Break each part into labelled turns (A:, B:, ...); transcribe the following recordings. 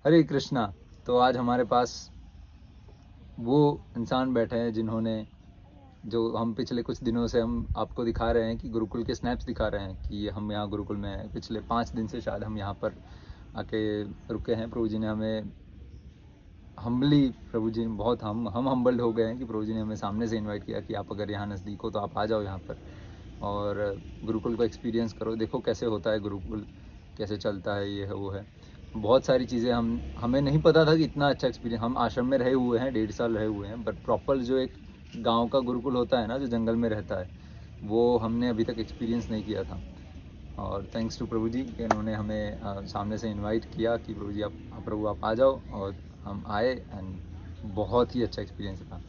A: हरे कृष्णा। तो आज हमारे पास वो इंसान बैठे हैं जिन्होंने, जो हम पिछले कुछ दिनों से हम आपको दिखा रहे हैं कि गुरुकुल के स्नैप्स दिखा रहे हैं कि हम यहाँ गुरुकुल में हैं। पिछले 5 दिन से शायद हम यहाँ पर आके रुके हैं। प्रभु जी ने हमें हम्बली, प्रभु जी ने बहुत हम हम्बल्ड हो गए हैं कि प्रभु जी ने हमें सामने से इनवाइट किया कि आप अगर यहाँ नज़दीक हो तो आप आ जाओ यहाँ पर और गुरुकुल को एक्सपीरियंस करो, देखो कैसे होता है गुरुकुल, कैसे चलता है, ये है वो है। बहुत सारी चीज़ें हमें नहीं पता था कि इतना अच्छा एक्सपीरियंस। हम आश्रम में रहे हुए हैं, 1.5 साल रहे हुए हैं, बट प्रॉपर जो एक गांव का गुरुकुल होता है ना, जो जंगल में रहता है, वो हमने अभी तक एक्सपीरियंस नहीं किया था। और थैंक्स टू प्रभु जी कि इन्होंने हमें सामने से इनवाइट किया कि प्रभु जी प्रभु आप आ जाओ, और हम आए एंड बहुत ही अच्छा एक्सपीरियंस रहा।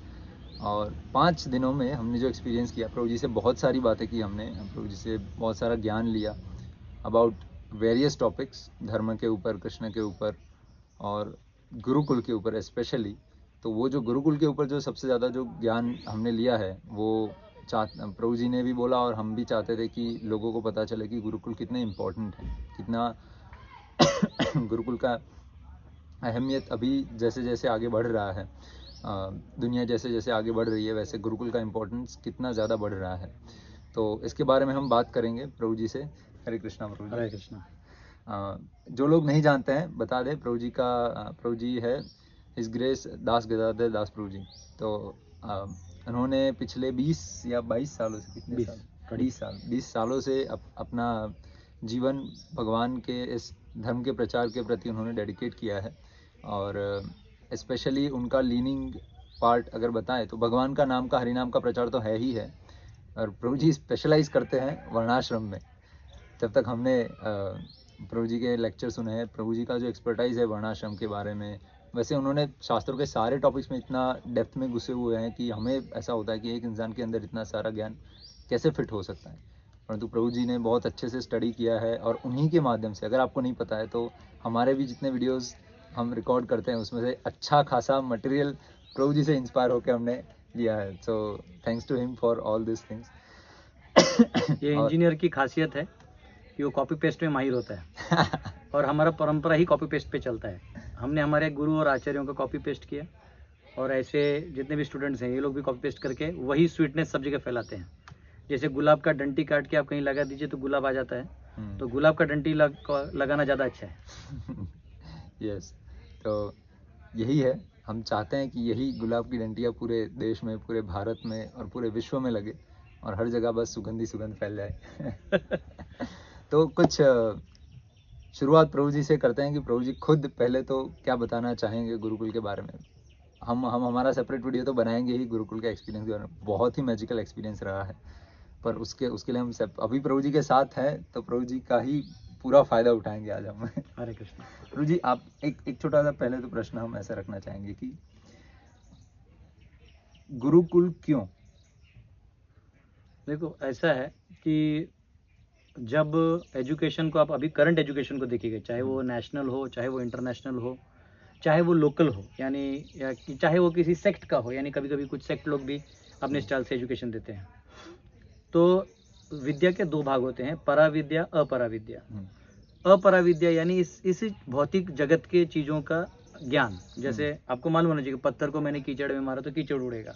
A: और 5 दिनों में हमने जो एक्सपीरियंस किया, प्रभु जी से बहुत सारी बातें की हमने, प्रभु जी से बहुत सारा ज्ञान लिया अबाउट वेरियस टॉपिक्स, धर्म के ऊपर, कृष्ण के ऊपर और गुरुकुल के ऊपर स्पेशली। तो वो जो गुरुकुल के ऊपर जो सबसे ज़्यादा जो ज्ञान हमने लिया है, वो प्रभु जी ने भी बोला और हम भी चाहते थे कि लोगों को पता चले कि गुरुकुल कितने इम्पोर्टेंट है, कितना गुरुकुल का अहमियत अभी जैसे जैसे आगे बढ़ रहा है, दुनिया जैसे जैसे आगे बढ़ रही है, वैसे गुरुकुल का इम्पोर्टेंस कितना ज़्यादा बढ़ रहा है। तो इसके बारे में हम बात करेंगे प्रभु जी से। हरे कृष्णा प्रभु जी।
B: हरे कृष्णा।
A: जो लोग नहीं जानते हैं बता दें, प्रभु जी का प्रभु जी है हिज ग्रेस दास गदाधर दास प्रभु जी। तो उन्होंने पिछले 20 या 22 सालों से, कितने
B: 20
A: साल, 20 सालों से अपना जीवन भगवान के इस धर्म के प्रचार के प्रति उन्होंने डेडिकेट किया है। और स्पेशली उनका लीनिंग पार्ट अगर बताएं तो भगवान का नाम का, हरिनाम का प्रचार तो है ही है, और प्रभु जी स्पेशलाइज करते हैं वर्णाश्रम में। जब तक हमने प्रभु जी के लेक्चर सुने हैं, प्रभु जी का जो एक्सपर्टाइज है वर्णाश्रम के बारे में, वैसे उन्होंने शास्त्रों के सारे टॉपिक्स में इतना डेप्थ में घुसे हुए हैं कि हमें ऐसा होता है कि एक इंसान के अंदर इतना सारा ज्ञान कैसे फिट हो सकता है। परंतु प्रभु जी ने बहुत अच्छे से स्टडी किया है, और उन्हीं के माध्यम से, अगर आपको नहीं पता है तो हमारे भी जितने वीडियोस हम रिकॉर्ड करते हैं उसमें से अच्छा खासा मटेरियल प्रभु जी से इंस्पायर होकर हमने लिया है। So thanks to him for all this things.
B: ये इंजीनियर की खासियत है कि वो कॉपी पेस्ट में माहिर होता है और हमारा परंपरा ही कॉपी पेस्ट पे चलता है। हमने हमारे गुरु और आचार्यों का कॉपी पेस्ट किया, और ऐसे जितने भी स्टूडेंट्स हैं ये लोग भी कॉपी पेस्ट करके वही स्वीटनेस सब जगह फैलाते हैं। जैसे गुलाब का डंटी काट के आप कहीं लगा दीजिए तो गुलाब आ जाता है, तो गुलाब का डंटी लगाना ज़्यादा अच्छा है।
A: यस, तो यही है, हम चाहते हैं कि यही गुलाब की डंडियाँ पूरे देश में, पूरे भारत में और पूरे विश्व में लगे, और हर जगह बस सुगंधी सुगंध फैल जाए। तो कुछ शुरुआत प्रभु जी से करते हैं कि प्रभु जी खुद पहले तो क्या बताना चाहेंगे गुरुकुल के बारे में। हम हमारा सेपरेट वीडियो तो बनाएंगे ही गुरुकुल के एक्सपीरियंस के बारे में, बहुत ही मैजिकल एक्सपीरियंस रहा है। पर उसके लिए हम अभी प्रभु जी के साथ हैं, तो प्रभु जी का ही पूरा फायदा उठाएंगे आज हम।
B: हरे कृष्ण।
A: प्रभु जी, आप एक छोटा सा पहले तो प्रश्न हम ऐसा रखना चाहेंगे कि गुरुकुल क्यों?
B: देखो ऐसा है कि जब एजुकेशन को आप अभी करंट एजुकेशन को देखिएगा, चाहे वो नेशनल हो, चाहे वो इंटरनेशनल हो, चाहे वो लोकल हो, यानी या कि चाहे वो किसी सेक्ट का हो, यानी कभी कभी कुछ सेक्ट लोग भी अपने स्टाइल से एजुकेशन देते हैं। तो विद्या के दो भाग होते हैं, पराविद्या, अपराविद्या। अपराविद्या यानी इस भौतिक जगत के चीज़ों का ज्ञान। जैसे आपको मालूम होना चाहिए, पत्थर को मैंने कीचड़ में मारा तो कीचड़ उड़ेगा,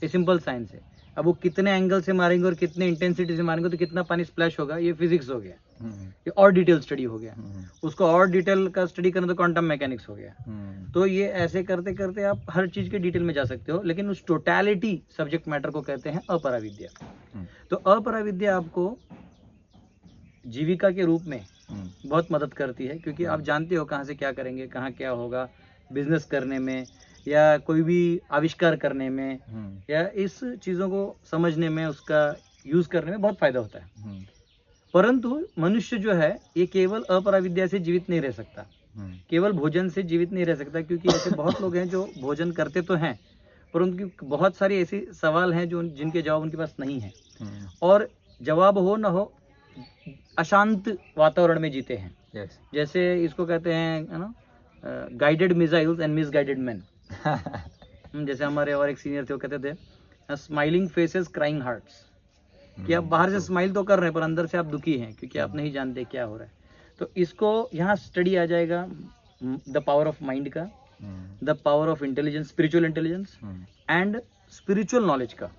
B: ये सिंपल साइंस है। अब वो कितने एंगल से मारेंगे और कितने इंटेंसिटी से मारेंगे तो कितना पानी स्प्लैश होगा, ये फिजिक्स हो गया, ये और डिटेल स्टडी हो गया। उसको और डिटेल का स्टडी करना तो क्वांटम मैकेनिक्स हो गया। तो ये ऐसे करते करते आप हर चीज के डिटेल में जा सकते हो, लेकिन उस टोटलिटी सब्जेक्ट मैटर को कहते हैं अपराविद्या। तो अपराविद्या आपको जीविका के रूप में बहुत मदद करती है, क्योंकि आप जानते हो कहाँ से क्या करेंगे, कहाँ क्या होगा, बिजनेस करने में या कोई भी आविष्कार करने में, या इस चीज़ों को समझने में, उसका यूज़ करने में बहुत फायदा होता है। परंतु मनुष्य जो है ये केवल अपराविद्या से जीवित नहीं रह सकता, केवल भोजन से जीवित नहीं रह सकता, क्योंकि ऐसे बहुत लोग हैं जो भोजन करते तो हैं, परंतु बहुत सारे ऐसे सवाल हैं जो जिनके जवाब उनके पास नहीं है, और जवाब हो ना हो अशांत वातावरण में जीते हैं। yes. जैसे इसको कहते हैं ना, guided missiles and misguided man. जैसे हमारे और एक सीनियर थे, वो कहते थे स्माइलिंग फेसेस क्राइंग हार्ट्स, कि आप बाहर से स्माइल तो कर रहे हैं पर अंदर से आप दुखी हैं, क्योंकि आप नहीं जानते क्या हो रहा है। तो इसको यहाँ स्टडी आ जाएगा, द पावर ऑफ माइंड का, the power of intelligence, spiritual intelligence and spiritual knowledge का।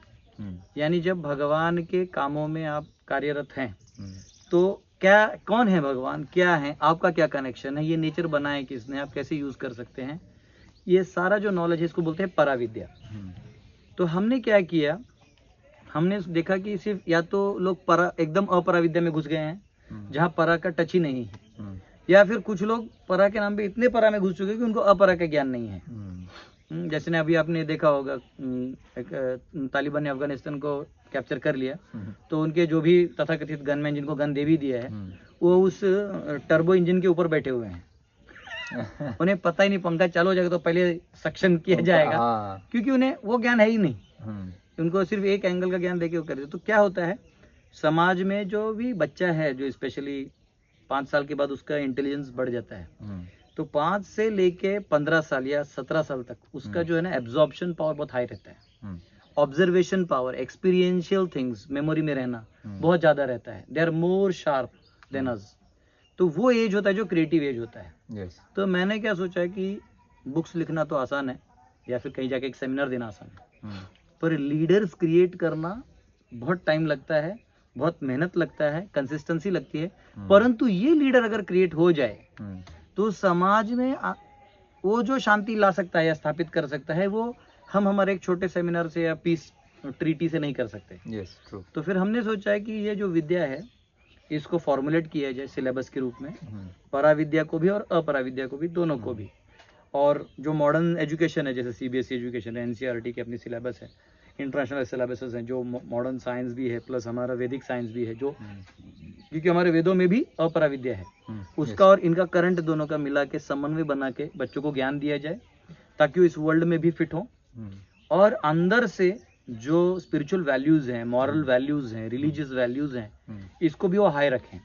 B: यानी जब भगवान के कामों में आप कार्यरत हैं तो क्या, कौन है भगवान, क्या है, आपका क्या कनेक्शन है, ये नेचर बनाए किसने, आप कैसे यूज कर सकते हैं, ये सारा जो नॉलेज है इसको बोलते हैं पराविद्या। तो हमने क्या किया, हमने देखा कि सिर्फ या तो लोग परा एकदम अपराविद्या में घुस गए हैं जहाँ परा का टच ही नहीं है, या फिर कुछ लोग परा के नाम पे इतने परा में घुस चुके हैं कि उनको अपरा का ज्ञान नहीं है। जैसे ने अभी आपने देखा होगा तालिबान ने अफगानिस्तान को कैप्चर कर लिया, तो उनके जो भी तथाकथित गनमैन जिनको गन दे भी दिया है वो उस टर्बो इंजन के ऊपर बैठे हुए हैं। उन्हें पता ही नहीं पंखा चालू हो जाएगा तो पहले सक्शन किया जाएगा, क्योंकि उन्हें वो ज्ञान है ही नहीं। उनको सिर्फ एक एंगल का ज्ञान देके वो कर। तो क्या होता है समाज में, जो भी बच्चा है जो स्पेशली 5 साल के बाद उसका इंटेलिजेंस बढ़ जाता है, तो 5 से लेके 15 साल या 17 साल तक उसका जो है ना एब्जॉर्प्शन पावर बहुत हाई रहता है, observation power, experiential things memory में रहना बहुत ज्यादा रहता है, they are more sharp than us. तो वो एज होता है जो क्रिएटिव एज होता है। तो मैंने क्या सोचा है कि बुक्स लिखना तो आसान है या फिर कहीं जाके एक सेमिनार देना आसान है, पर लीडर्स क्रिएट करना बहुत टाइम लगता है, बहुत मेहनत लगता है, कंसिस्टेंसी लगती है। परंतु ये लीडर अगर क्रिएट हो जाए तो समाज में वो जो शांति ला सकता है या स्थापित कर सकता है, वो हम हमारे एक छोटे सेमिनार से या पीस ट्रीटी से नहीं कर सकते।
A: true.
B: तो फिर हमने सोचा है कि ये जो विद्या है इसको फॉर्मुलेट किया जाए सिलेबस के रूप में, पराविद्या को भी और अपराविद्या को भी, दोनों को भी। और जो मॉडर्न एजुकेशन है जैसे सीबीएसई एजुकेशन है, एनसीईआरटी की अपनी सिलेबस है, इंटरनेशनल सिलेबसेस हैं, जो मॉडर्न साइंस भी है प्लस हमारा वैदिक साइंस भी है, जो क्योंकि हमारे वेदों में भी अपराविद्या है, उसका और इनका करंट दोनों का मिला के समन्वय बना के बच्चों को ज्ञान दिया जाए ताकि वो इस वर्ल्ड में भी फिट हो, और अंदर से जो स्पिरिचुअल वैल्यूज हैं, मॉरल वैल्यूज हैं, रिलीजियस वैल्यूज हैं, इसको भी वो हाई रखें।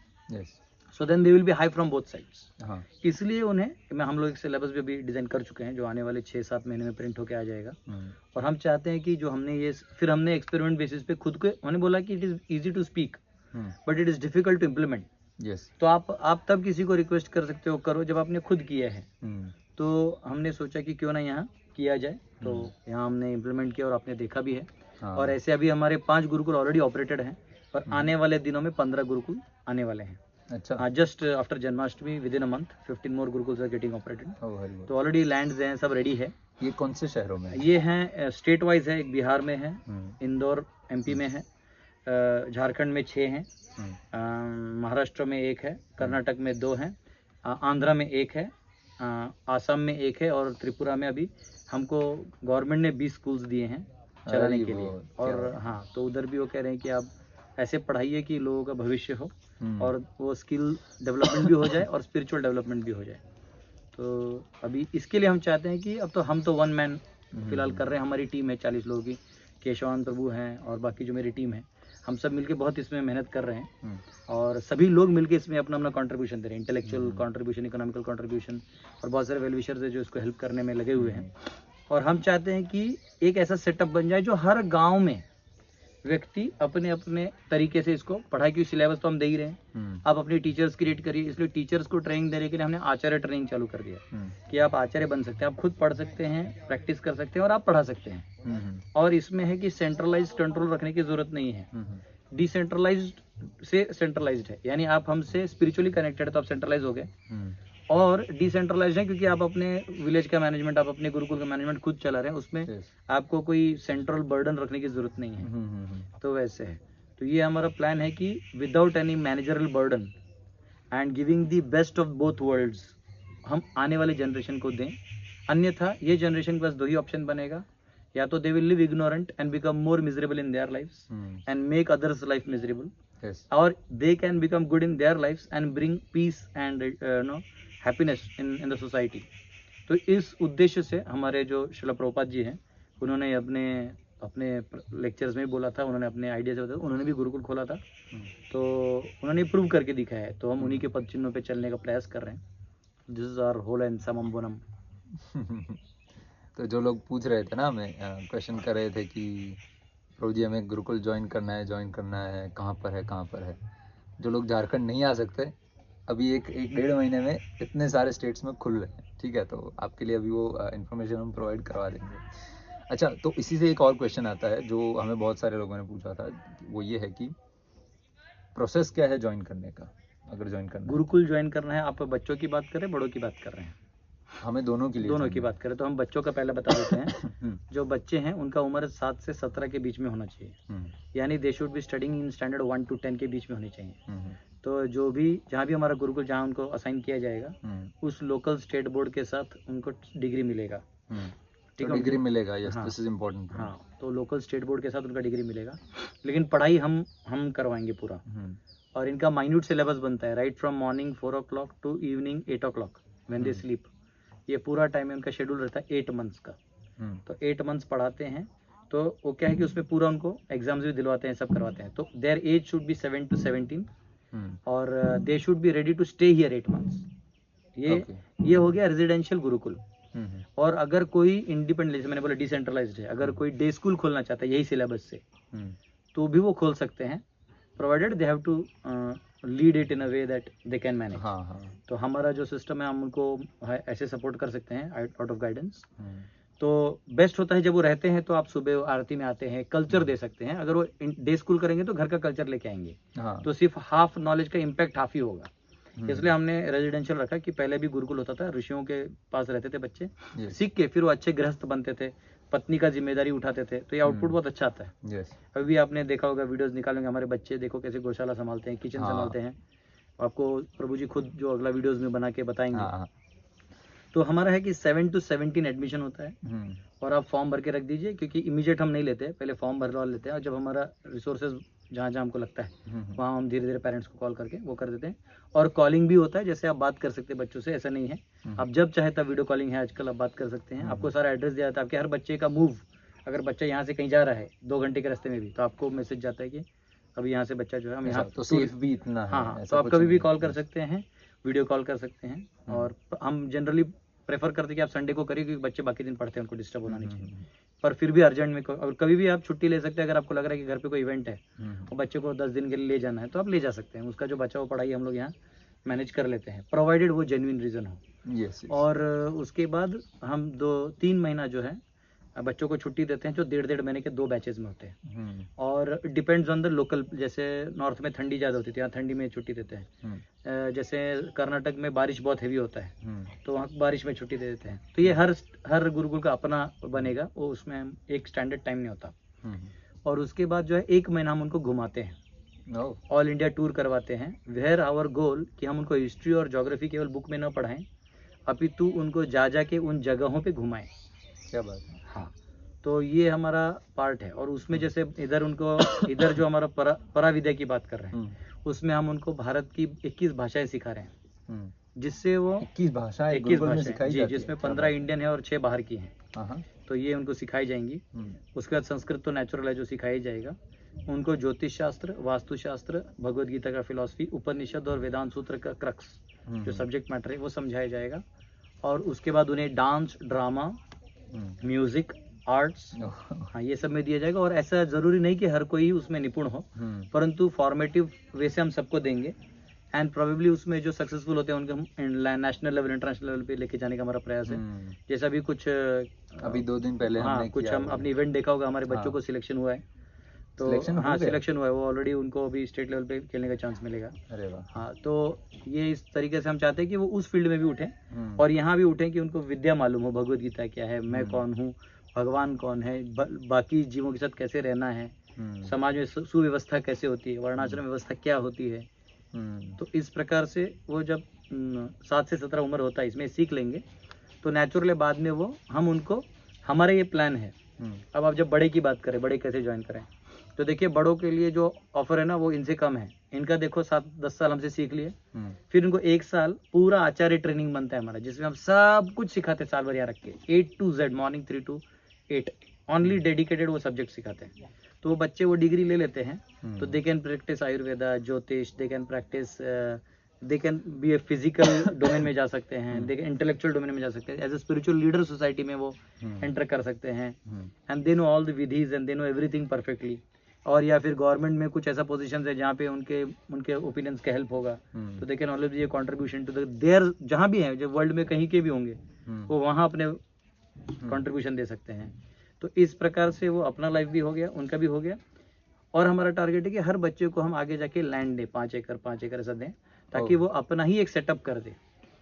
B: So then they will be high from both sides. इसलिए उन्हें हम लोग एक सिलेबस भी अभी डिजाइन कर चुके हैं जो आने वाले 6-7 महीने में प्रिंट होके आ जाएगा। और हम चाहते हैं कि जो हमने ये फिर हमने एक्सपेरिमेंट बेसिस पे खुद को हमने बोला कि it is easy to speak but it is difficult to implement. तो आप तब किसी को रिक्वेस्ट कर सकते हो करो जब आपने खुद किया है। तो हमने सोचा कि क्यों ना यहाँ किया जाए, तो यहाँ हमने इम्प्लीमेंट किया और आपने देखा भी है। और ऐसे अभी हमारे 5 गुरुकुल ऑलरेडी ऑपरेटेड हैं और आने वाले दिनों में 15 गुरुकुल आने वाले हैं। अच्छा, just after Janmashtami within a month 15 more gurukuls are getting operated. तो ऑलरेडी लैंड्स हैं, सब रेडी है।
A: ये कौन से शहरों में?
B: ये हैं स्टेट वाइज है, एक बिहार में है, इंदौर एमपी में है, झारखंड में 6 हैं, महाराष्ट्र में 1 है, कर्नाटक में 2 हैं, आंध्रा में 1 है, आसाम में 1 है, और त्रिपुरा में अभी हमको गवर्नमेंट ने 20 स्कूल्स दिए हैं चलाने के लिए। और हाँ, तो उधर भी वो कह रहे हैं कि आप ऐसे पढ़ाइए कि लोगों का भविष्य हो और वो स्किल डेवलपमेंट भी हो जाए और स्पिरिचुअल डेवलपमेंट भी हो जाए। तो अभी इसके लिए हम चाहते हैं कि अब तो हम तो 1 मैन फिलहाल कर रहे हैं, हमारी टीम है 40 लोगों की, केशवान प्रभु हैं और बाकी जो मेरी टीम है, हम सब मिलके बहुत इसमें मेहनत कर रहे हैं और सभी लोग मिलके इसमें अपना अपना कंट्रीब्यूशन दे रहे हैं, इंटेलेक्चुअल कंट्रीब्यूशन, इकोनॉमिकल कंट्रीब्यूशन, और बहुत सारे वेलविशर्स है जो इसको हेल्प करने में लगे हुए हैं। और हम चाहते हैं कि एक ऐसा सेटअप बन जाए जो हर गांव में व्यक्ति अपने अपने तरीके से इसको पढ़ाई की, सिलेबस तो हम दे ही रहे हैं, आप अपनी टीचर्स क्रिएट करिए। इसलिए टीचर्स को ट्रेनिंग देने के लिए हमने आचार्य ट्रेनिंग चालू कर दिया कि आप आचार्य बन सकते हैं, आप खुद पढ़ सकते हैं, प्रैक्टिस कर सकते हैं और आप पढ़ा सकते हैं। और इसमें है कि सेंट्रलाइज कंट्रोल रखने की जरूरत नहीं है, डिसेंट्रलाइज्ड से सेंट्रलाइज्ड है, यानी आप हमसे स्पिरिचुअली कनेक्टेड तो आप सेंट्रलाइज हो गए, और डिसेंट्रलाइज्ड है क्योंकि आप अपने विलेज का मैनेजमेंट, आप अपने गुरुकुल का मैनेजमेंट खुद चला रहे हैं, उसमें आपको कोई सेंट्रल बर्डन रखने की जरूरत नहीं है। तो वैसे है, तो ये हमारा प्लान है कि without any managerial burden and giving the best of both worlds हम आने वाले जनरेशन को दें। अन्यथा ये जनरेशन के पास 2 ही ऑप्शन बनेगा, या तो they will live ignorant and become more miserable in their lifes and make others life miserable, और they can become good in their lifes and bring peace and happiness in the society. तो इस उद्देश्य से हमारे जो श्रील प्रभुपाद जी हैं, उन्होंने अपने लेक्चर्स में बोला था, उन्होंने अपने आइडिया से बताया, उन्होंने भी गुरुकुल खोला था, तो उन्होंने प्रूव करके दिखाया है। तो हम उन्हीं के पद चिन्हों पे चलने का प्रयास कर रहे हैं। This is our whole and summum bonum.
A: तो जो लोग पूछ रहे थे ना, हमें क्वेश्चन कर रहे थे कि प्रभु जी हमें गुरुकुल ज्वाइन करना है, कहाँ पर है। जो लोग झारखंड नहीं आ सकते, अभी एक 1-1.5 महीने में इतने सारे स्टेट्स में खुल रहे हैं। ठीक है, तो आपके लिए अभी वो इन्फॉर्मेशन हम प्रोवाइड करवा देंगे। अच्छा, तो इसी से एक और क्वेश्चन आता है जो हमें बहुत सारे लोगों ने पूछा था, वो ये है कि प्रोसेस क्या है ज्वाइन करने का, अगर ज्वाइन करना है
B: गुरुकुल ज्वाइन करना है, आप बच्चों की बात करें बड़ों की बात कर रहे हैं?
A: तो? हमें दोनों के लिए
B: दोनों की
A: चाहिए।
B: बात करें तो हम बच्चों का पहले बता देते हैं।
A: हम्म,
B: जो बच्चे हैं उनका उम्र 7 से 17 के बीच में होना चाहिए,
A: हम्म,
B: यानी दे should be studying in standard 1 to 10 के बीच में होनी चाहिए।
A: हम्म,
B: तो जो भी जहाँ भी हमारा गुरुकुल जहाँ उनको असाइन किया जाएगा, उस लोकल स्टेट बोर्ड के साथ उनको डिग्री मिलेगा।
A: हम्म।
B: ठीक
A: तो
B: है,
A: डिग्री मिलेगा, यस,
B: हाँ
A: दिस इज इम्पोर्टेंट।
B: हाँ, तो लोकल स्टेट बोर्ड के साथ उनका डिग्री मिलेगा, लेकिन पढ़ाई हम करवाएंगे पूरा। और इनका माइन्यूट सिलेबस बनता है, right from morning 4 o'clock to evening 8 o'clock when they sleep. ये पूरा टाइम उनका शेड्यूल रहता है 8 months का। तो 8 months पढ़ाते हैं। तो वो क्या है कि उसमें पूरा उनको एग्जाम्स भी दिलवाते हैं, सब करवाते हैं। तो their age should be 7 to 17 और they should be ready to stay here 8 months। ये हो गया रेजिडेंशियल गुरुकुल। और अगर कोई इंडिपेंडेंट, जैसे मैंने बोला डिसेंट्रलाइज्ड है, अगर कोई डे स्कूल खोलना चाहता है यही सिलेबस से, तो भी वो खोल सकते हैं, provided they have to lead it in a way that they can manage. तो हमारा जो सिस्टम है हम उनको ऐसे सपोर्ट कर सकते हैं आउट ऑफ गाइडेंस। तो बेस्ट होता है जब वो रहते हैं तो आप सुबह आरती में आते हैं, कल्चर दे सकते हैं। अगर वो डे स्कूल करेंगे तो घर का कल्चर लेके आएंगे, तो सिर्फ हाफ नॉलेज का इम्पैक्ट हाफ ही होगा। इसलिए हमने रेजिडेंशियल रखा कि पहले भी गुरुकुल होता था, ऋषियों के पास रहते थे बच्चे, सीख के फिर वो अच्छे गृहस्थ बनते थे, पत्नी का जिम्मेदारी उठाते थे, तो ये आउटपुट बहुत अच्छा आता है। अभी भी आपने देखा होगा, वीडियोस निकालेंगे, हमारे बच्चे देखो कैसे गौशाला संभालते हैं, किचन संभालते हैं। आपको प्रभु जी खुद जो अगला वीडियोस में बना के बताएंगे। तो हमारा है कि 7 to 17 एडमिशन होता है, और आप फॉर्म भर के रख दीजिए, क्योंकि इमीडिएट हम नहीं लेते, पहले फॉर्म भरवा लेते हैं, और जब हमारा रिसोर्सेज जहाँ जहाँ हमको लगता है वहाँ हम धीरे धीरे पेरेंट्स को कॉल करके वो कर देते हैं। और कॉलिंग भी होता है, जैसे आप बात कर सकते हैं बच्चों से, ऐसा नहीं है, आप जब चाहे तब वीडियो कॉलिंग है आजकल, आप बात कर सकते हैं। आपको सारा एड्रेस दिया जाता है, आपके हर बच्चे का मूव, अगर बच्चा यहाँ से कहीं जा रहा है 2 घंटे के रास्ते में भी, तो आपको मैसेज जाता है कि अभी यहाँ से बच्चा जो है हम यहाँ,
A: तो सेफ भी इतना है।
B: हाँ, तो आप कभी भी कॉल कर सकते हैं, वीडियो कॉल कर सकते हैं। और हम जनरली प्रेफर करते हैं कि आप संडे को करिए, क्योंकि बच्चे बाकी दिन पढ़ते हैं, उनको डिस्टर्ब होना नहीं चाहिए। पर फिर भी अर्जेंट में और कभी भी आप छुट्टी ले सकते हैं। अगर आपको लग रहा है कि घर पे कोई इवेंट है और बच्चे को 10 दिन के लिए ले जाना है, तो आप ले जा सकते हैं। उसका जो बचा हुआ पढ़ाई हम लोग यहाँ मैनेज कर लेते हैं, प्रोवाइडेड वो जेन्युइन रीज़न हो। और उसके बाद हम 2-3 महीना जो है बच्चों को छुट्टी देते हैं, जो 1.5 महीने के 2 बैचेज में होते हैं। और डिपेंड्स ऑन द लोकल, जैसे नॉर्थ में ठंडी ज़्यादा होती है, यहाँ ठंडी में छुट्टी देते हैं। जैसे कर्नाटक में बारिश बहुत हैवी होता है, तो वहाँ बारिश में छुट्टी दे देते हैं। तो ये हर गुरुकुल का अपना बनेगा, वो उसमें एक स्टैंडर्ड टाइम नहीं होता। और उसके बाद जो है 1 महीना हम उनको घुमाते हैं, ऑल इंडिया टूर करवाते हैं। वेयर आवर गोल कि हम उनको हिस्ट्री और ज्योग्राफी केवल बुक में न पढ़ाएं, अपितु उनको जा के उन जगहों पे घुमाएं।
A: क्या बात है।
B: हाँ, तो ये हमारा पार्ट है। और उसमें जैसे इधर जो हमारा पराविद्या की बात कर रहे हैं, उसमें हम उनको भारत की 21 भाषाएं सिखा रहे हैं, जिससे वो 21 भाषाएं जी, जिसमें 15 इंडियन है और 6 बाहर की हैं। तो ये उनको सिखाई जाएंगी। उसके बाद संस्कृत तो नेचुरल है, जो सिखाई जाएगा। उनको ज्योतिष शास्त्र, वास्तुशास्त्र, भगवद गीता का फिलॉसफी, उपनिषद और वेदांत सूत्र का क्रक्स जो सब्जेक्ट मैटर है वो समझाया जाएगा। और उसके बाद उन्हें डांस, ड्रामा, म्यूजिक, आर्ट्स, हाँ, ये सब में दिया जाएगा। और ऐसा जरूरी नहीं कि हर कोई उसमें निपुण हो, परंतु फॉर्मेटिव वे से हम सबको देंगे। एंड प्रोबेबली उसमें जो सक्सेसफुल होते हैं उनके हम नेशनल लेवल, इंटरनेशनल लेवल पे लेके जाने का हमारा प्रयास है। जैसा भी कुछ
A: अभी 2 दिन पहले हमने
B: कुछ हम अपने इवेंट देखा होगा, हमारे बच्चों को सिलेक्शन हुआ है। तो सिलेक्शन हुआ है, वो ऑलरेडी उनको अभी स्टेट लेवल पे खेलने का चांस मिलेगा।
A: अरे वाह।
B: हाँ, तो ये इस तरीके से हम चाहते हैं कि वो उस फील्ड में भी उठें, और यहाँ भी उठें कि उनको विद्या मालूम हो, भगवद गीता क्या है, मैं कौन हूँ, भगवान कौन है, बाकी जीवों के साथ कैसे रहना है, समाज में सुव्यवस्था कैसे होती है, वर्णाश्रम व्यवस्था क्या होती है। तो इस प्रकार से वो जब 7 से 17 उम्र होता है, इसमें सीख लेंगे, तो नेचुरली बाद में वो हम उनको, हमारा ये प्लान है। अब आप जब बड़े की बात करें, बड़े कैसे ज्वाइन करें, तो देखिए बड़ों के लिए जो ऑफर है ना वो इनसे कम है। इनका देखो 7-10 साल हमसे सीख लिए, फिर इनको 1 साल पूरा आचार्य ट्रेनिंग बनता है हमारा, जिसमें हम सब कुछ सिखाते हैं साल भर यहाँ रख के, A to Z, morning 3 to 8 only dedicated वो सब्जेक्ट सिखाते हैं। तो वो बच्चे वो डिग्री ले लेते हैं, तो दे कैन प्रैक्टिस आयुर्वेदा, ज्योतिष, they can practice, they can be a physical domain में जा सकते हैं, दे कैन इंटेलेक्चुअल डोमेन में जा सकते हैं, as a spiritual leader society में वो एंटर कर सकते हैं। And they know all the विधीज and they know everything perfectly. और या फिर गवर्नमेंट में कुछ ऐसा पोजीशन है जहाँ पे उनके उनके ओपिनियंस का हेल्प होगा, तो दे कैन ऑलवेज ये कंट्रीब्यूशन टू देयर, जहाँ भी है जो वर्ल्ड में कहीं के भी होंगे वो वहाँ अपने कंट्रीब्यूशन दे सकते हैं। तो इस प्रकार से वो अपना लाइफ भी हो गया, उनका भी हो गया। और हमारा टारगेट है कि हर बच्चे को हम आगे जाके लैंड दें, 5 एकड़ ऐसा दें, ताकि वो अपना ही एक सेटअप कर दे।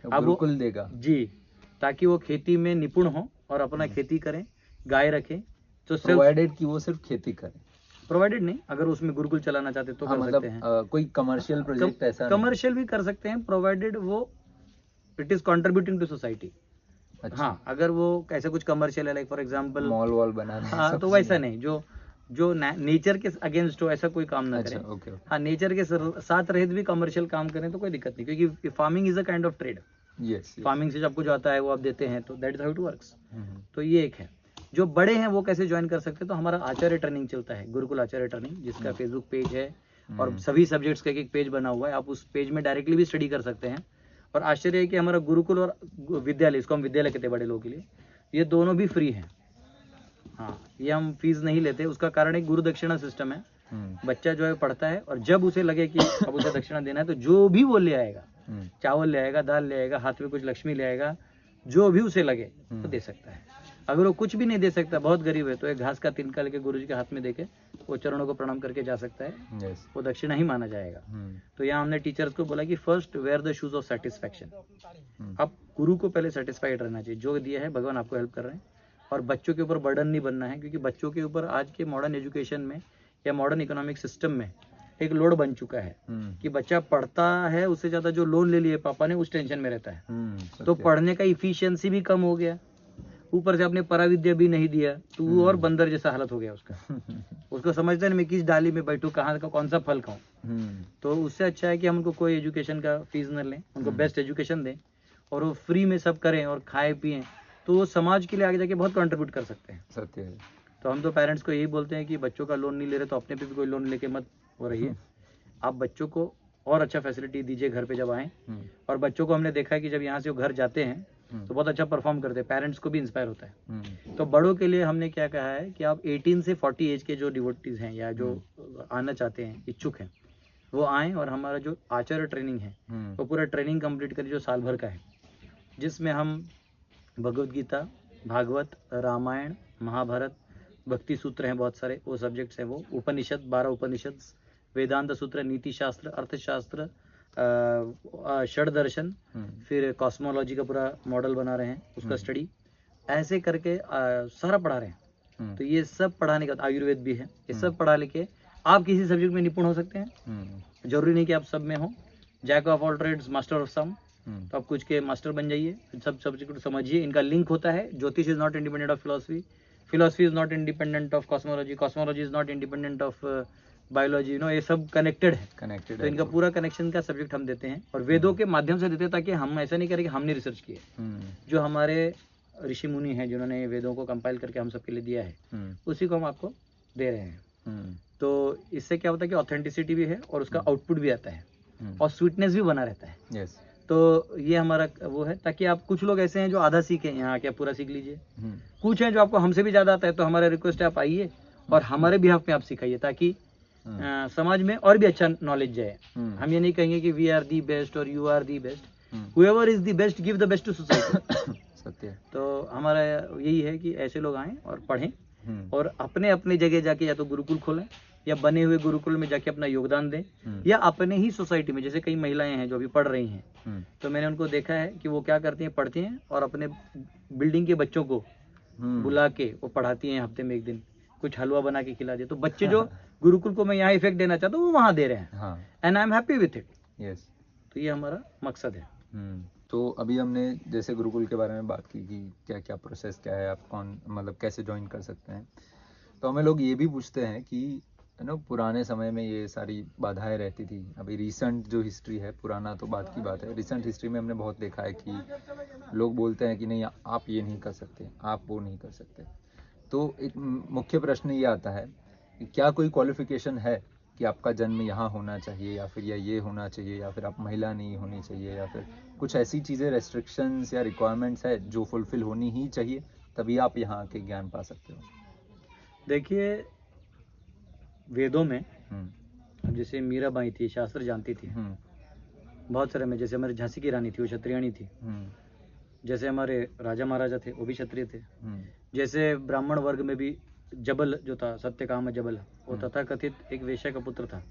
B: अब वो
A: गुरुकुल देगा
B: जी, ताकि वो खेती में निपुण हो और अपना खेती करें, गाय रखें। तो
A: प्रोवाइडेड कि वो सिर्फ खेती करें,
B: प्रोवाइडेड नहीं, अगर उसमें गुरुकुल चलाना चाहते तो
A: हाँ,
B: कर
A: मतलब
B: सकते हैं।
A: कोई कमर्शियल प्रोजेक्ट ऐसा नहीं।
B: कमर्शियल भी कर सकते हैं, प्रोवाइडेड वो it is contributing to society.
A: अच्छा,
B: हाँ, अगर वो ऐसे कुछ कमर्शियल है, like for example
A: mall wall बनाने
B: हाँ,
A: सब
B: तो
A: कुछ
B: वैसा
A: नहीं।
B: नहीं, जो नेचर के अगेंस्ट हो, ऐसा कोई काम ना
A: अच्छा,
B: करें।
A: ओके
B: हाँ, नेचर के साथ रहित भी कमर्शियल काम करें तो कोई दिक्कत नहीं, क्योंकि farming is a kind of trade.
A: Yes,
B: farming से जो आपको जो आता है वो आप देते हैं, तो that is how it works. तो ये एक है। जो बड़े हैं वो कैसे ज्वाइन कर सकते हैं, तो हमारा आचार्य ट्रेनिंग चलता है, गुरुकुल आचार्य ट्रेनिंग, जिसका फेसबुक पेज है और सभी सब्जेक्ट्स का एक पेज बना हुआ है। आप उस पेज में डायरेक्टली भी स्टडी कर सकते हैं। और आश्चर्य है कि हमारा गुरुकुल और विद्यालय, इसको हम विद्यालय कहते हैं बड़े लोगों के लिए, ये दोनों भी फ्री हैं। हाँ, ये हम फीस नहीं लेते। उसका कारण एक गुरु दक्षिणा सिस्टम है। बच्चा जो है पढ़ता है और जब उसे लगे कि अब उसे दक्षिणा देना है, तो जो भी वो ले आएगा, चावल ले आएगा, दाल ले आएगा, हाथ में कुछ लक्ष्मी ले आएगा, जो भी उसे लगे तो दे सकता है। अगर वो कुछ भी नहीं दे सकता, बहुत गरीब है, तो एक घास का तिनका लेके गुरुजी के हाथ में देके वो चरणों को प्रणाम करके जा सकता है। वो दक्षिणा ही माना जाएगा। तो यहाँ हमने टीचर्स को बोला कि first wear the shoes of satisfaction. अब गुरु को पहले सेटिस्फाइड रहना चाहिए, जो दिया है भगवान आपको हेल्प कर रहे हैं, और बच्चों के ऊपर बर्डन नहीं बनना है, क्योंकि बच्चों के ऊपर आज के मॉडर्न एजुकेशन में या मॉडर्न इकोनॉमिक सिस्टम में एक लोड बन चुका है कि बच्चा पढ़ता है, उससे ज्यादा जो लोन ले लिए पापा ने उस टेंशन में रहता है। तो पढ़ने का इफिशियंसी भी कम हो गया, ऊपर से आपने पराविद्या भी नहीं दिया, तो वो और बंदर जैसा हालत हो गया उसका। उसको समझता नहीं मैं किस डाली में बैठूं, कहाँ का कौन सा फल खाऊं। तो उससे अच्छा है कि हम उनको कोई एजुकेशन का फीस न लें, उनको बेस्ट एजुकेशन दें और वो फ्री में सब करें और खाए पिए, तो वो समाज के लिए आगे जाके बहुत कंट्रीब्यूट कर सकते हैं।
A: सत्य है।
B: तो हम तो पेरेंट्स को यही बोलते हैं कि बच्चों का लोन नहीं ले रहे तो अपने पे भी कोई लोन लेके मत हो रही है। आप बच्चों को और अच्छा फैसिलिटी दीजिए घर पे जब आए। और बच्चों को हमने देखा है कि जब यहाँ से वो घर जाते हैं तो बहुत अच्छा परफॉर्म करते हैं, पेरेंट्स को भी इंस्पायर होता है। तो बड़ों के लिए हमने क्या कहा है कि आप 18 से 40 एज के जो डिवोटीज हैं या जो आना चाहते हैं, इच्छुक हैं, वो आएँ और हमारा जो आचार्य ट्रेनिंग है वो पूरा ट्रेनिंग कंप्लीट करिए, जो साल भर का है, जिसमें हम भगवद गीता, भागवत, रामायण, महाभारत, भक्ति सूत्र हैं बहुत सारे, वो सब्जेक्ट्स हैं, वो उपनिषद, 12 उपनिषद, वेदांत सूत्र, नीति शास्त्र, अर्थशास्त्र, षड दर्शन, फिर कॉस्मोलॉजी का पूरा मॉडल बना रहे हैं, उसका स्टडी ऐसे करके सारा पढ़ा रहे हैं। तो ये सब पढ़ाने का, आयुर्वेद भी है, ये सब पढ़ा लेके आप किसी सब्जेक्ट में निपुण हो सकते हैं। जरूरी नहीं कि आप सब में हो। Jack of all trades master of some, तो आप कुछ के मास्टर बन जाइए, सब सब्जेक्ट को समझिए। इनका लिंक होता है, jyotish is not independent of philosophy, philosophy is not independent of cosmology, cosmology is not independent of biology, no, ये सब कनेक्टेड है। तो इनका पूरा कनेक्शन का सब्जेक्ट हम देते हैं और वेदों के माध्यम से देते हैं, ताकि हम ऐसा नहीं करें कि हमने रिसर्च किया, जो हमारे ऋषि मुनि हैं जिन्होंने वेदों को कंपाइल करके हम सबके लिए दिया है, उसी को हम आपको दे रहे हैं। तो इससे क्या होता है कि ऑथेंटिसिटी भी है और उसका आउटपुट भी आता है और स्वीटनेस भी बना रहता है। तो ये हमारा वो है, ताकि आप, कुछ लोग ऐसे हैं जो आधा सीखे, यहाँ क्या पूरा सीख लीजिए, कुछ हैं जो आपको हमसे भी ज्यादा आता है, तो हमारा रिक्वेस्ट है आप आइए और हमारे बिहाफ में आप सिखाइए, ताकि समाज में और भी अच्छा नॉलेज जाए। हम ये नहीं कहेंगे कि वी आर दी बेस्ट और you are the best, whoever is the best give the best to society.
A: सत्य।
B: तो हमारा यही है कि ऐसे लोग आएं और पढ़ें और अपने अपने जगह जाके या तो गुरुकुल खोलें या बने हुए गुरुकुल में जाके अपना योगदान दें, या अपने ही सोसाइटी में, जैसे कई महिलाएं हैं जो अभी पढ़ रही हैं, तो मैंने उनको देखा है कि वो क्या करती हैं, पढ़ती हैं और अपने बिल्डिंग के बच्चों को बुला के वो पढ़ाती हैं, हफ्ते में एक दिन कुछ हलवा बना के खिला दे। तो बच्चे जो गुरुकुल को मैं यहाँ इफेक्ट देना चाहता हूँ वो वहाँ दे रहे हैं, and I am happy with it. तो ये हमारा मकसद है।
A: तो अभी हमने जैसे गुरुकुल के बारे में बात की कि क्या क्या प्रोसेस क्या है, आप कौन मतलब कैसे ज्वाइन कर सकते हैं, तो हमें लोग ये भी पूछते हैं कि पुराने समय में ये सारी बाधाएं रहती थी। अभी रिसेंट जो हिस्ट्री है, पुराना तो बात की बात है, रिसेंट हिस्ट्री में हमने बहुत देखा है कि लोग बोलते हैं कि नहीं आप ये नहीं कर सकते, आप वो नहीं कर सकते। तो एक मुख्य प्रश्न ये आता है कि क्या कोई क्वालिफिकेशन है कि आपका जन्म यहाँ होना चाहिए, या फिर ये होना चाहिए, या फिर आप महिला नहीं होनी चाहिए, या फिर कुछ ऐसी चीज़ें, रेस्ट्रिक्शंस या रिक्वायरमेंट्स है जो फुलफिल होनी ही चाहिए, तभी आप यहाँ आके ज्ञान पा सकते हो?
B: देखिए, वेदों में जैसे मीराबाई थी, शास्त्र जानती थी, बहुत सारे में, जैसे हमारे झांसी की रानी थी वो क्षत्रियाणी थी, जैसे हमारे राजा महाराजा थे वो भी क्षत्रिय थे, जैसे ब्राह्मण वर्ग में भी जबल जो था, सत्यकाम जबल, वो तथाकथित एक वेश्या का पुत्र था,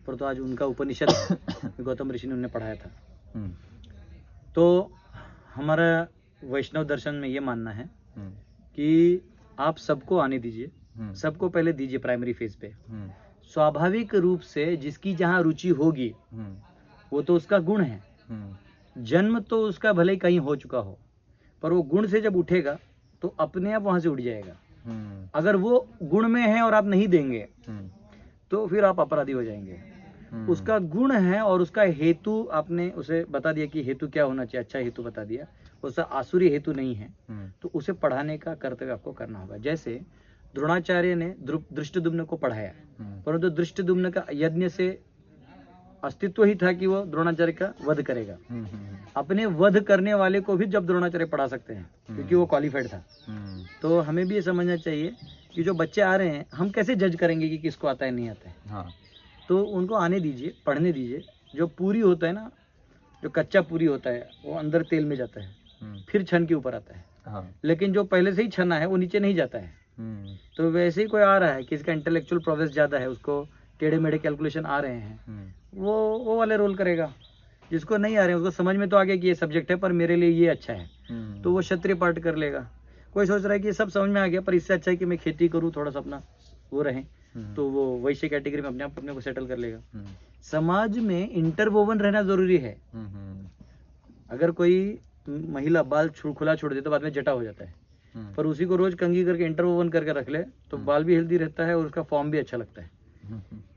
B: पर तो आज उनका उपनिषद गौतम ऋषि ने उन्हें पढ़ाया था। तो हमारा वैष्णव दर्शन में ये मानना है कि आप सबको आने दीजिए, सबको पहले दीजिए प्राइमरी फेज पे। स्वाभाविक रूप से जिसकी जहाँ रुचि होगी वो तो उसका गुण है। जन्म तो उसका भले ही कहीं हो चुका हो, पर वो गुण से जब उठेगा तो अपने आप वहां से उठ जाएगा। अगर वो गुण में है और आप नहीं देंगे तो फिर आप अपराधी हो जाएंगे। उसका गुण है और उसका हेतु आपने उसे बता दिया कि हेतु क्या होना चाहिए, अच्छा हेतु बता दिया, उसका आसुरी हेतु नहीं है, तो उसे पढ़ाने का कर्तव्य आपको करना होगा। जैसे द्रोणाचार्य ने धृष्टद्युम्न को पढ़ाया, परंतु धृष्टद्युम्न का यज्ञ से अस्तित्व ही था कि वो द्रोणाचार्य का वध करेगा। अपने वध करने वाले को भी जब द्रोणाचार्य पढ़ा सकते हैं क्योंकि वो क्वालिफाइड था। तो हमें भी ये समझना चाहिए कि जो बच्चे आ रहे हैं हम कैसे जज करेंगे कि किसको आता है नहीं आता है। हाँ। तो उनको आने दीजिए, पढ़ने दीजिए। जो पूरी होता है ना, जो कच्चा पूरी होता है वो अंदर तेल में जाता है, फिर छन के ऊपर आता है। हाँ। लेकिन जो पहले से ही छना है वो नीचे नहीं जाता है। तो वैसे ही कोई आ रहा है कि इसका इंटेलेक्चुअल प्रोग्रेस ज्यादा है, उसको टेढ़े मेढ़े कैलकुलेशन आ रहे हैं, वो वाले रोल करेगा। जिसको नहीं आ रहे हैं उसको समझ में तो आ गया कि ये सब्जेक्ट है पर मेरे लिए ये अच्छा है, तो वो क्षत्रिय पार्ट कर लेगा। कोई सोच रहा है कि ये सब समझ में आ गया पर इससे अच्छा है कि मैं खेती करूँ, थोड़ा सा अपना वो रहे, तो वो वैश्य कैटेगरी में अपने आप अपने को सेटल कर लेगा। समाज में इंटरवोवन रहना जरूरी है। अगर कोई महिला बाल खुला छोड़ दे तो बाद में जटा हो जाता है, पर उसी को रोज कंघी करके इंटरवोवन करके रख ले तो बाल भी हेल्दी रहता है और उसका फॉर्म भी अच्छा लगता है।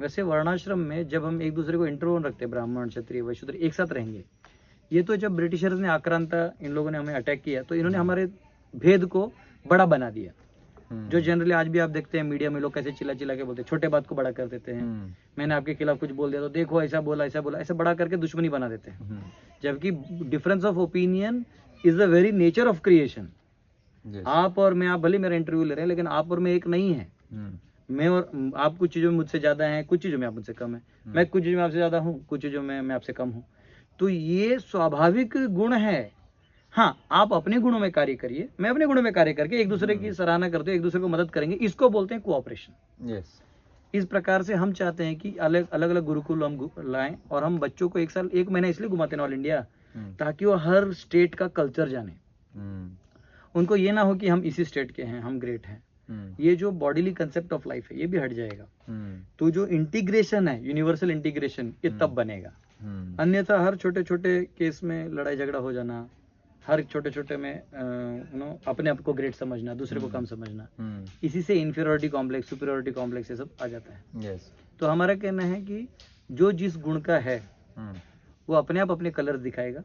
B: वैसे वर्णाश्रम में जब हम एक दूसरे को इंटरवोवन रखते हैं, ब्राह्मण क्षत्रिय वैश्य शूद्र एक साथ रहेंगे, ये तो जब ब्रिटिशर्स ने आक्रांता इन लोगों ने हमें अटैक किया तो इन्होंने हमारे भेद को बड़ा बना दिया। जो जनरली आज भी आप देखते हैं मीडिया में लोग कैसे चिल्ला चिल्ला के बोलते हैं, छोटे बात को बड़ा कर देते हैं। मैंने आपके खिलाफ कुछ बोल दिया तो देखो ऐसा बोला ऐसा बोला, ऐसा बड़ा करके दुश्मनी बना देते हैं। जबकि difference of opinion is the very nature of creation. आप और मैं, आप भले मेरा इंटरव्यू ले रहे हैं लेकिन आप और मैं एक नहीं है। मैं और आप कुछ चीजों में मुझसे ज्यादा हैं, कुछ चीजों में आप मुझसे कम है, मैं कुछ चीजों में आपसे ज्यादा हूँ, कुछ चीजों में मैं आपसे कम हूँ। तो ये स्वाभाविक गुण है। हाँ, आप अपने गुणों में कार्य करिए, मैं अपने गुणों में कार्य करके एक दूसरे की सराहना करते हैं, एक दूसरे को मदद करेंगे, इसको बोलते हैं कोऑपरेशन। इस प्रकार से हम चाहते हैं कि अलग अलग गुरुकुल हम लाएं और हम बच्चों को एक साल 1 महीना इसलिए घुमाते हैं ऑल इंडिया ताकि वो हर स्टेट का कल्चर जाने। उनको ये ना हो कि हम इसी स्टेट के हैं, हम ग्रेट हैं। ये जो बॉडीली कंसेप्ट ऑफ लाइफ है ये भी हट जाएगा। तो जो इंटीग्रेशन है, यूनिवर्सल इंटीग्रेशन, ये तब बनेगा। अन्यथा हर छोटे छोटे केस में लड़ाई झगड़ा हो जाना, हर छोटे छोटे में अपने आप को ग्रेट समझना, दूसरे को कम समझना, इसी से इंफीरियरिटी कॉम्प्लेक्स, सुपीरियरिटी कॉम्प्लेक्स ये सब आ जाता है। तो हमारा कहना है कि जो जिस गुण का है वो अपने आप अपने कलर दिखाएगा।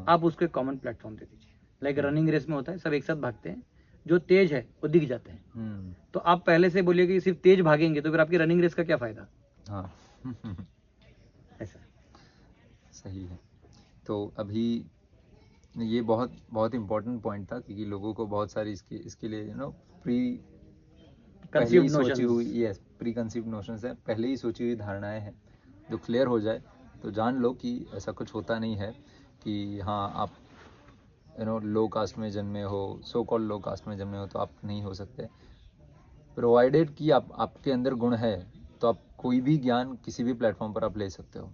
B: आप उसको एक कॉमन प्लेटफॉर्म दे दीजिए। लाइक रनिंग रेस में होता है, सब एक साथ भागते हैं, जो तेज है वो दिख जाते हैं। तो आप पहले से बोलिए कि सिर्फ तेज भागेंगे तो फिर आपकी रनिंग रेस का क्या फायदा। ऐसा
A: सही है। तो अभी ये बहुत बहुत इम्पोर्टेंट पॉइंट था क्योंकि लोगों को बहुत सारी इसके लिए प्री कंसीव्ड नोशंस है, पहले ही सोची हुई धारणाएं हैं। जो क्लियर हो जाए तो जान लो कि ऐसा कुछ होता नहीं है कि हाँ आप लो कास्ट में जन्मे हो, सो कॉल्ड लो कास्ट में जन्मे हो तो आप नहीं हो सकते। प्रोवाइडेड कि आपके अंदर गुण है तो आप कोई भी ज्ञान किसी भी प्लेटफॉर्म पर आप ले सकते हो।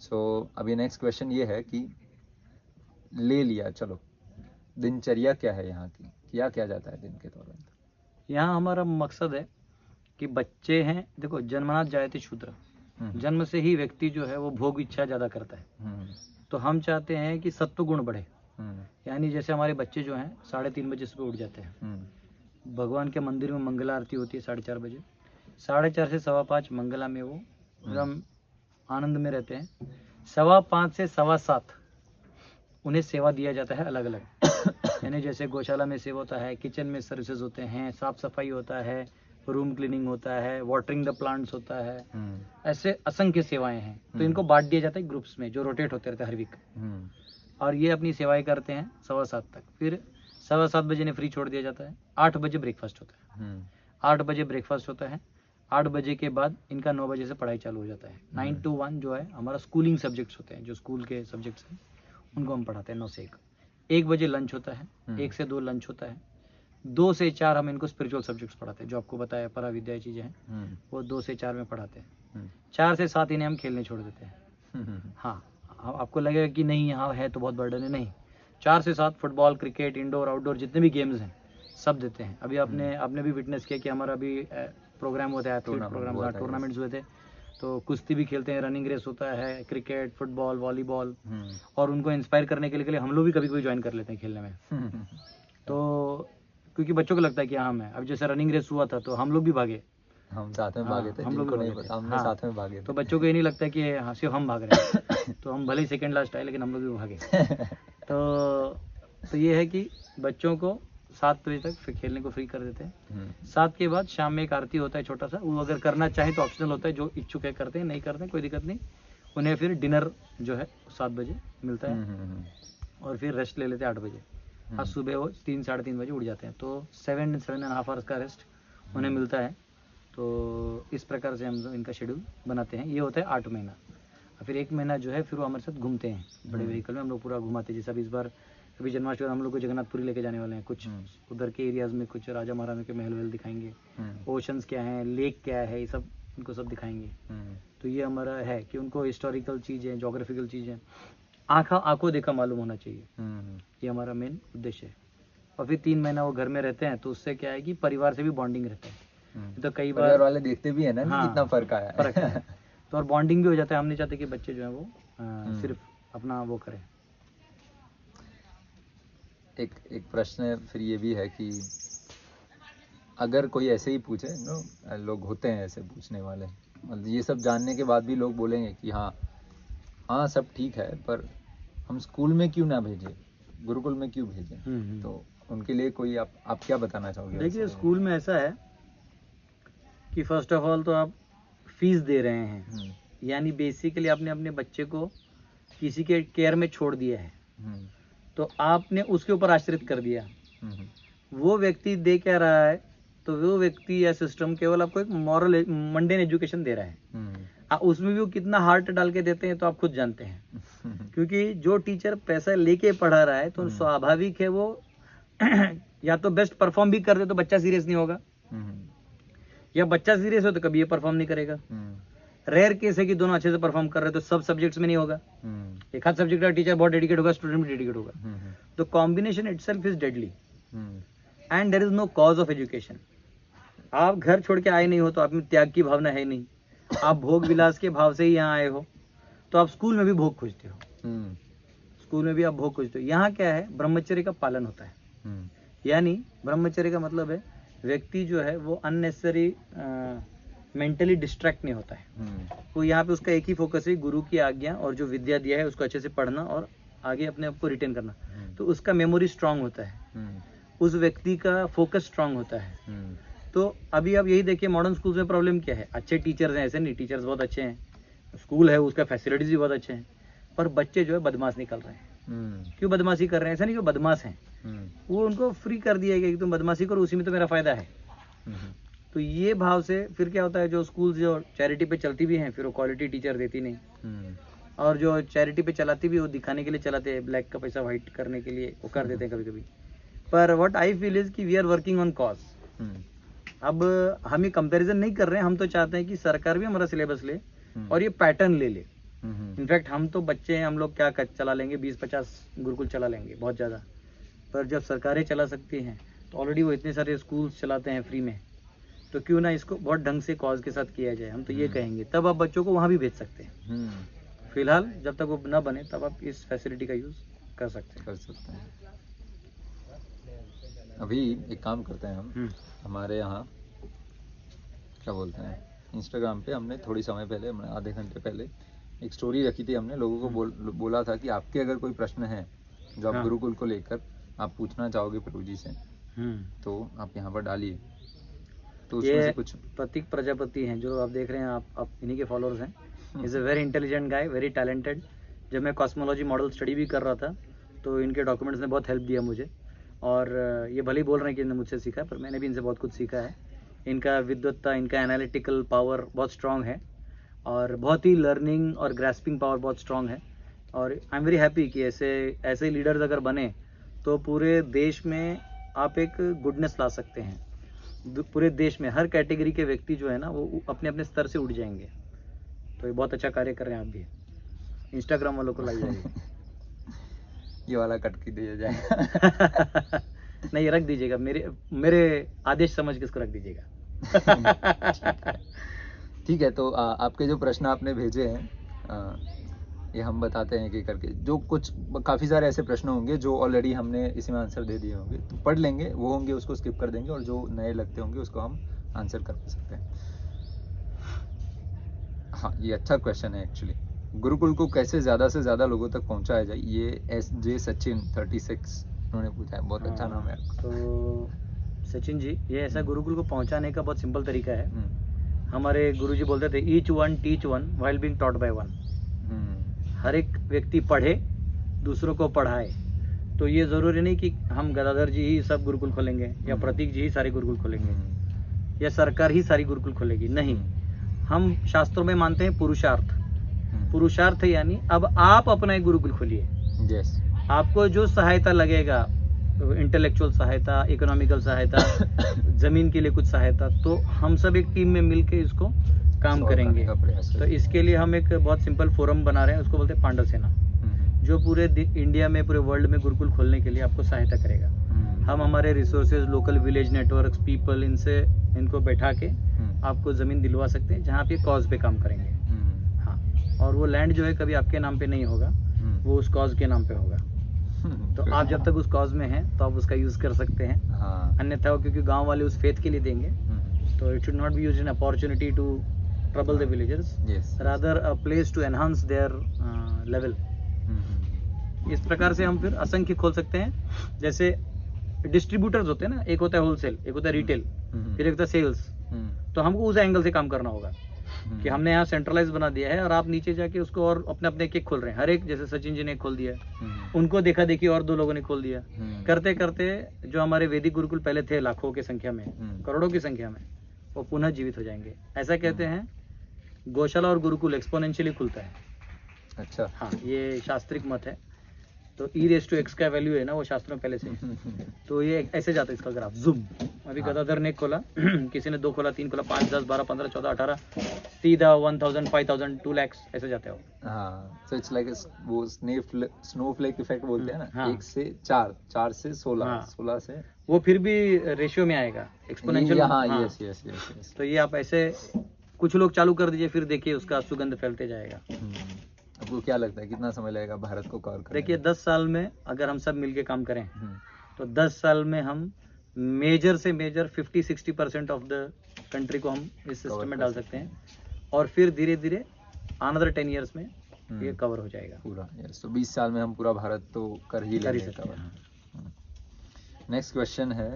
A: सो अभी नेक्स्ट क्वेश्चन ये है कि ले लिया, चलो दिनचर्या क्या है यहाँ की, क्या जाता है दिन के दौरान।
B: यहाँ हमारा मकसद है कि बच्चे हैं, देखो जन्मनाथ जायते शूद्र, जन्म से ही व्यक्ति जो है वो भोग इच्छा ज्यादा करता है। तो हम चाहते हैं कि सत्व गुण बढ़े। यानी जैसे हमारे बच्चे जो हैं 3:30 बजे सुबह उठ जाते हैं, भगवान के मंदिर में मंगला आरती होती है 4:30 बजे, 4:30 से 5:15 मंगला में वो एकदम आनंद में रहते हैं। 5:15 से 7:15 उन्हें सेवा दिया जाता है अलग अलग। यानी जैसे गौशाला में सेवा होता है, किचन में सर्विसेज होते हैं, साफ सफाई होता है, रूम क्लीनिंग होता है, वाटरिंग द प्लांट्स होता है, ऐसे असंख्य सेवाएं हैं। तो इनको बांट दिया जाता है ग्रुप्स में जो रोटेट होते रहते हैं हर वीक। और ये अपनी सेवाएं करते हैं 7:15 तक। फिर 7:15 बजे ने फ्री छोड़ दिया जाता है। 8 बजे ब्रेकफास्ट होता है। 8 बजे ब्रेकफास्ट होता है, 8 बजे के बाद इनका 9 बजे से पढ़ाई चालू हो जाता है। 9 to 1 जो है हमारा स्कूलिंग सब्जेक्ट्स होते हैं, जो स्कूल के सब्जेक्ट्स हैं उनको हम पढ़ाते हैं 9 से 1। 1 बजे लंच होता है, 1 से 2 लंच होता है, 2 से 4 हम इनको स्पिरिचुअल सब्जेक्ट्स पढ़ाते हैं, जो आपको बताया परा विद्या चीज़ें हैं वो 2 से 4 में पढ़ाते हैं। 4 से 7 इन्हें हम खेलने छोड़ देते हैं। हाँ, आपको लगेगा कि नहीं यहाँ है तो बहुत बर्डन है, नहीं। 4 से 7 फुटबॉल, क्रिकेट, इंडोर आउटडोर जितने भी गेम्स हैं सब देते हैं। अभी आपने भी विटनेस किया कि हमारा अभी प्रोग्राम होता है, एथलीट प्रोग्राम, टूर्नामेंट्स हुए थे, तो कुश्ती भी खेलते हैं, रनिंग रेस होता है, क्रिकेट, फुटबॉल, वॉलीबॉल, और उनको इंस्पायर करने के लिए हम लोग भी कभी कभी ज्वाइन कर लेते हैं खेलने में। तो क्योंकि बच्चों को लगता है कि हाँ मैं, अब जैसे रनिंग रेस हुआ था तो हम लोग भी भागे,
A: हम साथ में भागे थे,
B: हम लोग
A: जिनको
B: भी
A: नहीं
B: भागे थे।
A: पता हमने
B: हाँ,
A: साथ में भागे
B: तो
A: थे।
B: बच्चों को ये नहीं लगता कि हाँ सिर्फ हम भाग रहे हैं तो हम भले ही सेकंड लास्ट आए लेकिन हम लोग भी भागे। तो ये है कि बच्चों को 7 बजे तक फिर खेलने को फ्री कर देते हैं। 7 के बाद शाम में एक आरती होता है छोटा सा, वो अगर करना चाहे तो ऑप्शनल होता है, जो इच्छुक है करते हैं, नहीं करते हैं कोई दिक्कत नहीं। उन्हें फिर डिनर जो है 7 बजे मिलता है और फिर रेस्ट ले लेते हैं 8 बजे। आज सुबह वो 3 साढ़े 3 बजे उठ जाते हैं, तो 7.5 आवर्स का रेस्ट उन्हें मिलता है। तो इस प्रकार से हम इनका शेड्यूल बनाते हैं। ये होता है 8 महीना। और फिर 1 महीना जो है फिर वो हमारे साथ घूमते हैं, बड़े व्हीकल में हम लोग पूरा घुमाते हैं। जैसे अभी इस बार अभी जन्माष्टमी हम लोग को जगन्नाथपुरी लेके जाने वाले हैं, कुछ उधर के एरियाज में कुछ राजा महाराजा के महल वहल दिखाएंगे, ओशंस क्या हैं, लेक क्या है, ये सब उनको सब दिखाएंगे। तो ये हमारा है कि उनको हिस्टोरिकल चीज़ें, जोग्राफिकल चीज़ें आंखों देखा मालूम होना चाहिए, ये हमारा मेन उद्देश्य है। और फिर 3 महीना वो घर में रहते हैं, तो उससे क्या है कि परिवार से भी बॉन्डिंग रहता है। तो कई बार
A: परिवार वाले देखते भी है ना कि कितना फर्क आया
B: फर्क है। तो और बॉन्डिंग भी हो जाता है। हम नहीं चाहते कि बच्चे जो है वो सिर्फ अपना वो करें।
A: एक प्रश्न है फिर ये भी है कि अगर कोई ऐसे ही पूछे, लोग होते हैं ऐसे पूछने वाले, मतलब ये सब जानने के बाद भी लोग बोलेंगे कि हाँ सब ठीक है, पर हम स्कूल में क्यों ना भेजें, गुरुकुल में क्यों भेजें? तो उनके लिए कोई आप क्या बताना चाहोगे?
B: देखिए, स्कूल में ऐसा है कि फर्स्ट ऑफ ऑल तो आप फीस दे रहे हैं, यानी बेसिकली आपने अपने बच्चे को किसी के केयर में छोड़ दिया है, तो आपने उसके ऊपर आश्रित कर दिया। वो व्यक्ति दे क्या रहा है, तो वो व्यक्ति या सिस्टम केवल आपको एक मॉरल मंडेन एजुकेशन दे रहा है। उसमें भी वो कितना हार्ट डाल के देते हैं तो आप खुद जानते हैं। क्योंकि जो टीचर पैसा लेके पढ़ा रहा है तो स्वाभाविक है वो या तो बेस्ट परफॉर्म भी कर दे तो बच्चा सीरियस नहीं होगा, या बच्चा सीरियस हो तो कभी ये परफॉर्म नहीं करेगा। रेयर केस है कि दोनों अच्छे से परफॉर्म कर रहे हैं, तो सब सब्जेक्ट्स में नहीं होगा। एक आध सब्जेक्ट का टीचर बहुत डेडिकेट होगा, स्टूडेंट भी डेडिकेट होगा। तो combination itself is deadly and there is no cause of education. आप घर छोड़ के आए नहीं हो तो आप में त्याग की भावना है नहीं, आप भोग विलास के भाव से ही यहाँ आए हो, तो आप स्कूल में भी भोग खोजते हो, स्कूल में भी आप भोग खोजते हो। यहाँ क्या है, ब्रह्मचर्य का पालन होता है। यानी ब्रह्मचर्य का मतलब है व्यक्ति जो है वो अननेसेसरी मेंटली डिस्ट्रैक्ट नहीं होता है। वो यहाँ पे उसका एक ही फोकस है, गुरु की आज्ञा और जो विद्या दिया है उसको अच्छे से पढ़ना और आगे अपने आप को रिटेन करना। तो उसका मेमोरी स्ट्रांग होता है, उस व्यक्ति का फोकस स्ट्रांग होता है। तो अभी आप यही देखिए, मॉडर्न स्कूल्स में प्रॉब्लम क्या है, अच्छे टीचर्स हैं, ऐसे नहीं, टीचर्स बहुत अच्छे हैं, स्कूल है उसका फैसिलिटीज भी बहुत अच्छे हैं, पर बच्चे जो है बदमाश निकल रहे हैं। क्यों बदमाशी कर रहे हैं? ऐसा नहीं कि बदमाश हैं, वो उनको फ्री कर दिया गया कि तुम बदमाशी करो, उसी में तो मेरा फायदा है। तो ये भाव से फिर क्या होता है, जो स्कूल जो चैरिटी पे चलती भी हैं फिर वो क्वालिटी टीचर देती नहीं, और जो चैरिटी पे चलाती भी वो दिखाने के लिए चलाते हैं, ब्लैक का पैसा व्हाइट करने के लिए वो कर देते हैं कभी कभी। पर व्हाट आई फील इज कि we are working on cause. अब हम ये कंपैरिजन नहीं कर रहे हैं, हम तो चाहते हैं कि सरकार भी हमारा सिलेबस ले और ये पैटर्न ले ले। इनफैक्ट हम तो बच्चे हैं, हम लोग क्या चला लेंगे, 20-50 गुरुकुल चला लेंगे, बहुत ज़्यादा। पर जब सरकारें चला सकती हैं तो ऑलरेडी वो इतने सारे स्कूल्स चलाते हैं फ्री में, तो क्यों ना इसको बहुत ढंग से कॉज के साथ किया जाए। हम तो ये कहेंगे, तब आप बच्चों को वहाँ भी भेज सकते हैं। फिलहाल जब तक वो न बने तब आप इस फैसिलिटी का यूज़ कर सकते हैं।
A: अभी एक काम करते हैं हम, हमारे यहाँ क्या बोलते हैं, इंस्टाग्राम पे हमने थोड़ी समय पहले, हमने आधे घंटे पहले एक स्टोरी रखी थी। हमने लोगों को बोला था कि आपके अगर कोई प्रश्न है जो आप गुरुकुल को लेकर आप पूछना चाहोगे प्रभु जी से, तो आप यहाँ पर डालिए। तो उसमें से कुछ
B: प्रतीक प्रजापति हैं जो आप देख रहे हैं, आप इन्हीं के फॉलोअर्स हैं। Is a very intelligent guy, very talented. जब मैं कॉस्मोलॉजी मॉडल स्टडी भी कर रहा था तो इनके डॉक्यूमेंट्स ने बहुत हेल्प दिया मुझे, और ये भले ही बोल रहे हैं कि इन्होंने मुझसे सीखा, पर मैंने भी इनसे बहुत कुछ सीखा है। इनका विद्वत्ता, इनका एनालिटिकल पावर बहुत स्ट्रांग है और बहुत ही लर्निंग और ग्रास्पिंग पावर बहुत स्ट्रांग है। और आई एम वेरी हैप्पी कि ऐसे लीडर्स अगर बने तो पूरे देश में आप एक गुडनेस ला सकते हैं। पूरे देश में हर कैटेगरी के व्यक्ति जो है ना वो अपने अपने स्तर से उठ जाएंगे। तो ये बहुत अच्छा कार्य कर रहे हैं आप भी। इंस्टाग्राम वालों को लाइए।
A: ये वाला कट कर दिया जाएगा।
B: नहीं, रख दीजिएगा, मेरे आदेश समझ के इसको रख दीजिएगा।
A: ठीक है, तो आपके जो प्रश्न आपने भेजे हैं ये हम बताते हैं कि करके, जो कुछ काफ़ी सारे ऐसे प्रश्न होंगे जो ऑलरेडी हमने इसी में आंसर दे दिए होंगे, तो पढ़ लेंगे, वो होंगे उसको स्किप कर देंगे, और जो नए लगते होंगे उसको हम आंसर कर सकते हैं। हाँ, ये अच्छा क्वेश्चन है एक्चुअली। गुरुकुल को कैसे ज़्यादा से ज़्यादा लोगों तक पहुंचाया जाए, ये SJ सचिन 36 उन्होंने पूछा है। बहुत अच्छा नाम है।
B: तो सचिन जी, ये ऐसा गुरुकुल को पहुंचाने का बहुत सिंपल तरीका है। हमारे गुरुजी बोलते थे each one teach one while being taught by one. हर एक व्यक्ति पढ़े, दूसरों को पढ़ाए। तो ये ज़रूरी नहीं कि हम गदाधर जी ही सब गुरुकुल खोलेंगे या प्रतीक जी ही सारे गुरुकुल खोलेंगे या सरकार ही सारी गुरुकुल खोलेगी। नहीं, हम शास्त्रों में मानते हैं पुरुषार्थ। पुरुषार्थ यानी अब आप अपना एक गुरुकुल खोलिए।
A: यस।
B: आपको जो सहायता लगेगा, इंटेलेक्चुअल सहायता, इकोनॉमिकल सहायता, जमीन के लिए कुछ सहायता, तो हम सब एक टीम में मिलके इसको काम करेंगे। तो इसके लिए हम एक बहुत सिंपल फोरम बना रहे हैं, उसको बोलते हैं पांडव सेना, जो पूरे इंडिया में, पूरे वर्ल्ड में गुरुकुल खोलने के लिए आपको सहायता करेगा। हम हमारे resources, local village networks, people, इनको बैठा के आपको ज़मीन दिलवा सकते हैं जहाँ आप ये कॉज पे काम करेंगे। हाँ, और वो लैंड जो है कभी आपके नाम पे नहीं होगा, वो उस कॉज के नाम पे होगा। तो आप जब तक उस कॉज में हैं तो आप उसका यूज़ कर सकते हैं। अन्यथा क्योंकि गांव वाले उस फेथ के लिए देंगे, तो it should not be used in opportunity to trouble the villagers, rather a place to enhance their level। इस प्रकार से हम फिर असंख्य खोल सकते हैं। जैसे डिस्ट्रीब्यूटर्स होते हैं ना, एक होता है होलसेल, एक होता है रिटेल, फिर एक होता है सेल्स। तो हमको उस एंगल से काम करना होगा कि हमने यहाँ सेंट्रलाइज बना दिया है और आप नीचे जाके उसको और अपने अपने एक खोल रहे हैं। हर एक, जैसे सचिन जी ने खोल दिया, उनको देखा देखी और 2 लोगों ने खोल दिया। करते करते जो हमारे वैदिक गुरुकुल पहले थे लाखों की संख्या में, करोड़ों की संख्या में, वो पुनः जीवित हो जाएंगे। ऐसा कहते हैं गौशाला और गुरुकुल एक्सपोनेंशियली खुलता है।
A: अच्छा।
B: हाँ, ये शास्त्रिक मत है। तो e⁻x का वैल्यू है ना, वो शास्त्रों में पहले से। तो ये ऐसे जाता है इसका ग्राफ, जूम। अभी गदाधर ने खोला, किसी ने 2 खोला, 3 खोला, 5, 10, 12, 15, 14, 18, सीधा 1000, 5000, 2 lakhs ऐसे जाते हो।
A: हाँ, so it's like वो स्नोफ्लेक इफेक्ट बोलते हैं ना। हाँ। 1 से 4, 4 से 16, हाँ। 16 से
B: वो फिर भी रेशियो में आएगा, एक्सपोनेंशियल।
A: हाँ, यस यस यस।
B: तो ये आप ऐसे कुछ लोग चालू कर दीजिए, फिर देखिए उसका सुगंध फैलते जाएगा।
A: आपको क्या लगता है कितना समय लगेगा भारत को कवर करने?
B: देखिए 10 साल में अगर हम सब मिलके काम करें तो 10 साल में हम मेजर से मेजर 50-60% ऑफ द कंट्री को हम इस सिस्टम में डाल सकते हैं, और फिर धीरे धीरे अनदर 10 ईयर्स में ये कवर हो जाएगा
A: पूरा। यस, तो 20 साल में हम पूरा भारत तो कर ही लेंगे कवर। नेक्स्ट क्वेश्चन है,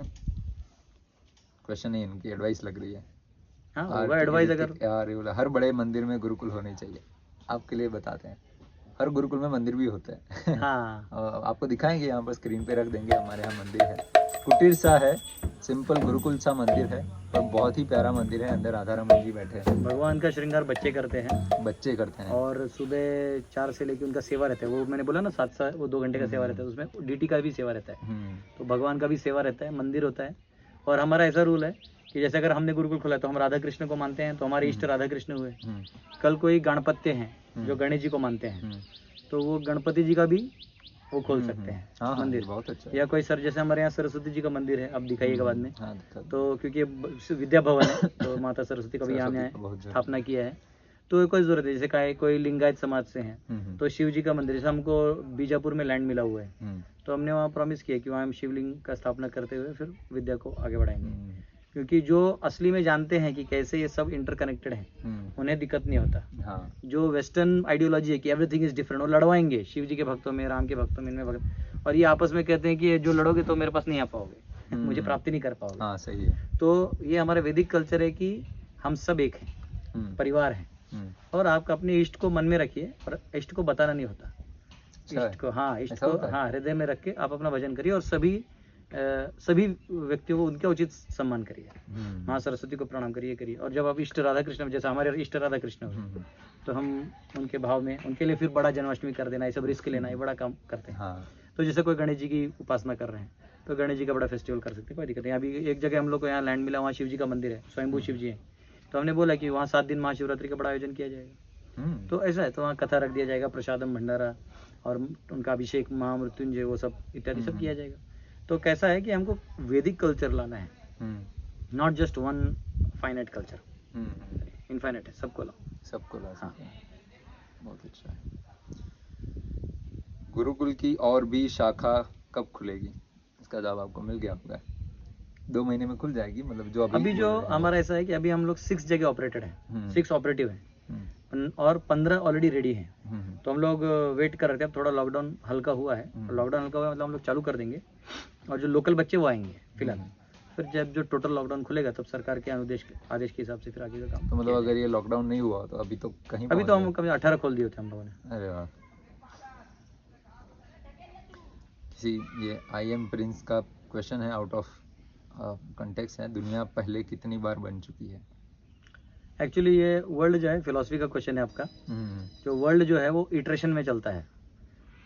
A: क्वेश्चन नहीं, इनकी एडवाइस लग रही है।
B: हाँ, होगा एडवाइस। अगर
A: यार हर बड़े मंदिर में गुरुकुल होने चाहिए, आपके लिए बताते हैं। हर गुरुकुल में मंदिर भी होता है।
B: हाँ।
A: आपको दिखाएंगे, यहाँ पर स्क्रीन पे रख देंगे। हमारे यहाँ मंदिर है, कुटीर सा है, सिंपल गुरुकुल सा मंदिर है, पर बहुत ही प्यारा मंदिर है। अंदर राधा रमन जी बैठे हैं।
B: भगवान का श्रृंगार बच्चे करते हैं। और सुबह 4 से लेकर उनका सेवा रहता है। वो मैंने बोला ना 7 से वो 2 घंटे का सेवा रहता है, उसमें डीटी का भी सेवा रहता है। तो भगवान का भी सेवा रहता है, मंदिर होता है। और हमारा ऐसा रूल है कि जैसे अगर हमने गुरुकुल खोला तो हम राधा कृष्ण को मानते हैं, तो हमारे इष्ट राधा कृष्ण हुए। कल कोई गणपत्य हैं जो गणेश जी को मानते हैं, तो वो गणपति जी का भी वो खोल सकते हैं मंदिर। बहुत अच्छा। या कोई सर, जैसे हमारे यहाँ सरस्वती जी का मंदिर है, अब दिखाइएगा बाद में। तो क्योंकि विद्या भवन है, तो माता सरस्वती का भी यहाँ स्थापना किया है। तो कोई जरूरत है, जैसे कोई लिंगायत समाज से हैं तो शिव जी का मंदिर, जैसे हमको बीजापुर में लैंड मिला हुआ है, तो हमने वहाँ प्रॉमिस किया कि वहाँ हम शिवलिंग का स्थापना करते हुए फिर विद्या को आगे बढ़ाएंगे। क्योंकि जो असली में जानते हैं कि कैसे ये सब इंटरकनेक्टेड है, उन्हें दिक्कत नहीं होता। हाँ। जो वेस्टर्न आइडियोलॉजी है कि एवरीथिंग इज डिफरेंट, वो लड़वाएंगे शिव जी के भक्तों में, राम के भक्तों में, इनमें भक्त, और ये आपस में कहते हैं कि जो लड़ोगे तो मेरे पास नहीं आ पाओगे, मुझे प्राप्ति नहीं कर पाओगे। हाँ, सही है। तो ये हमारे वैदिक कल्चर है कि हम सब एक हैं, परिवार हैं। और आप अपने इष्ट को मन में रखिए, और इष्ट को बताना नहीं होता। इष्ट को, हाँ, इष्ट को हाँ हृदय में रख के आप अपना भजन करिए। और सभी सभी व्यक्तियों को उनका उचित सम्मान करिए, माँ सरस्वती को प्रणाम करिए। और जब आप इष्ट राधा कृष्ण, जैसे हमारे इष्ट राधा कृष्ण हुए, तो हम उनके भाव में उनके लिए फिर बड़ा जन्माष्टमी कर देना, ये सब रिस्क लेना, ये बड़ा काम करते हैं।
A: हाँ।
B: तो जैसे कोई गणेश जी की उपासना कर रहे हैं, तो गणेश जी का बड़ा फेस्टिवल कर सकते हैं, कोई दिक्कत नहीं। अभी एक जगह हम लोग को यहाँ लैंड मिला, वहाँ शिव जी का मंदिर है, स्वयंभू शिव जी है, तो हमने बोला कि वहाँ 7 दिन महाशिवरात्रि का बड़ा आयोजन किया जाएगा। तो ऐसा है, तो वहाँ कथा रख दिया जाएगा, प्रसादम भंडारा और उनका अभिषेक, महामृत्युंजय, वो सब इत्यादि सब किया जाएगा। तो कैसा है कि हमको वैदिक कल्चर लाना है, not just one finite culture, infinite है, सबको लाओ,
A: सबको ला सकते हैं। बहुत अच्छा है। गुरुकुल की और भी शाखा कब खुलेगी? इसका जवाब आपको मिल गया होगा। 2 महीने में खुल जाएगी, मतलब जो
B: अभी जो हमारा ऐसा है कि अभी हम लोग 6 जगह ऑपरेटेड है, 6 ऑपरेटिव है और 15 ऑलरेडी रेडी हैं। तो हम लोग वेट कर रहे थे, अब थोड़ा लॉकडाउन हल्का हुआ है, लॉकडाउन हल्का हुआ मतलब हम लोग चालू कर देंगे, और जो लोकल बच्चे वो आएंगे फिलहाल। फिर जब जो टोटल लॉकडाउन खुलेगा तब सरकार के आदेश के हिसाब से फिर आगे का काम।
A: तो मतलब अगर ये लॉकडाउन नहीं हुआ तो अभी तो कहीं
B: अभी तो हम कभी 18 खोल दिए थे हम लोगों ने।
A: अरे वाह। किसी ये IM प्रिंस का क्वेश्चन है, आउट ऑफ कंटेक्स्ट है, दुनिया पहले कितनी बार बन चुकी है?
B: एक्चुअली ये वर्ल्ड जो है फिलॉसफी का क्वेश्चन है आपका। जो वर्ल्ड जो है वो इटरेशन में चलता है।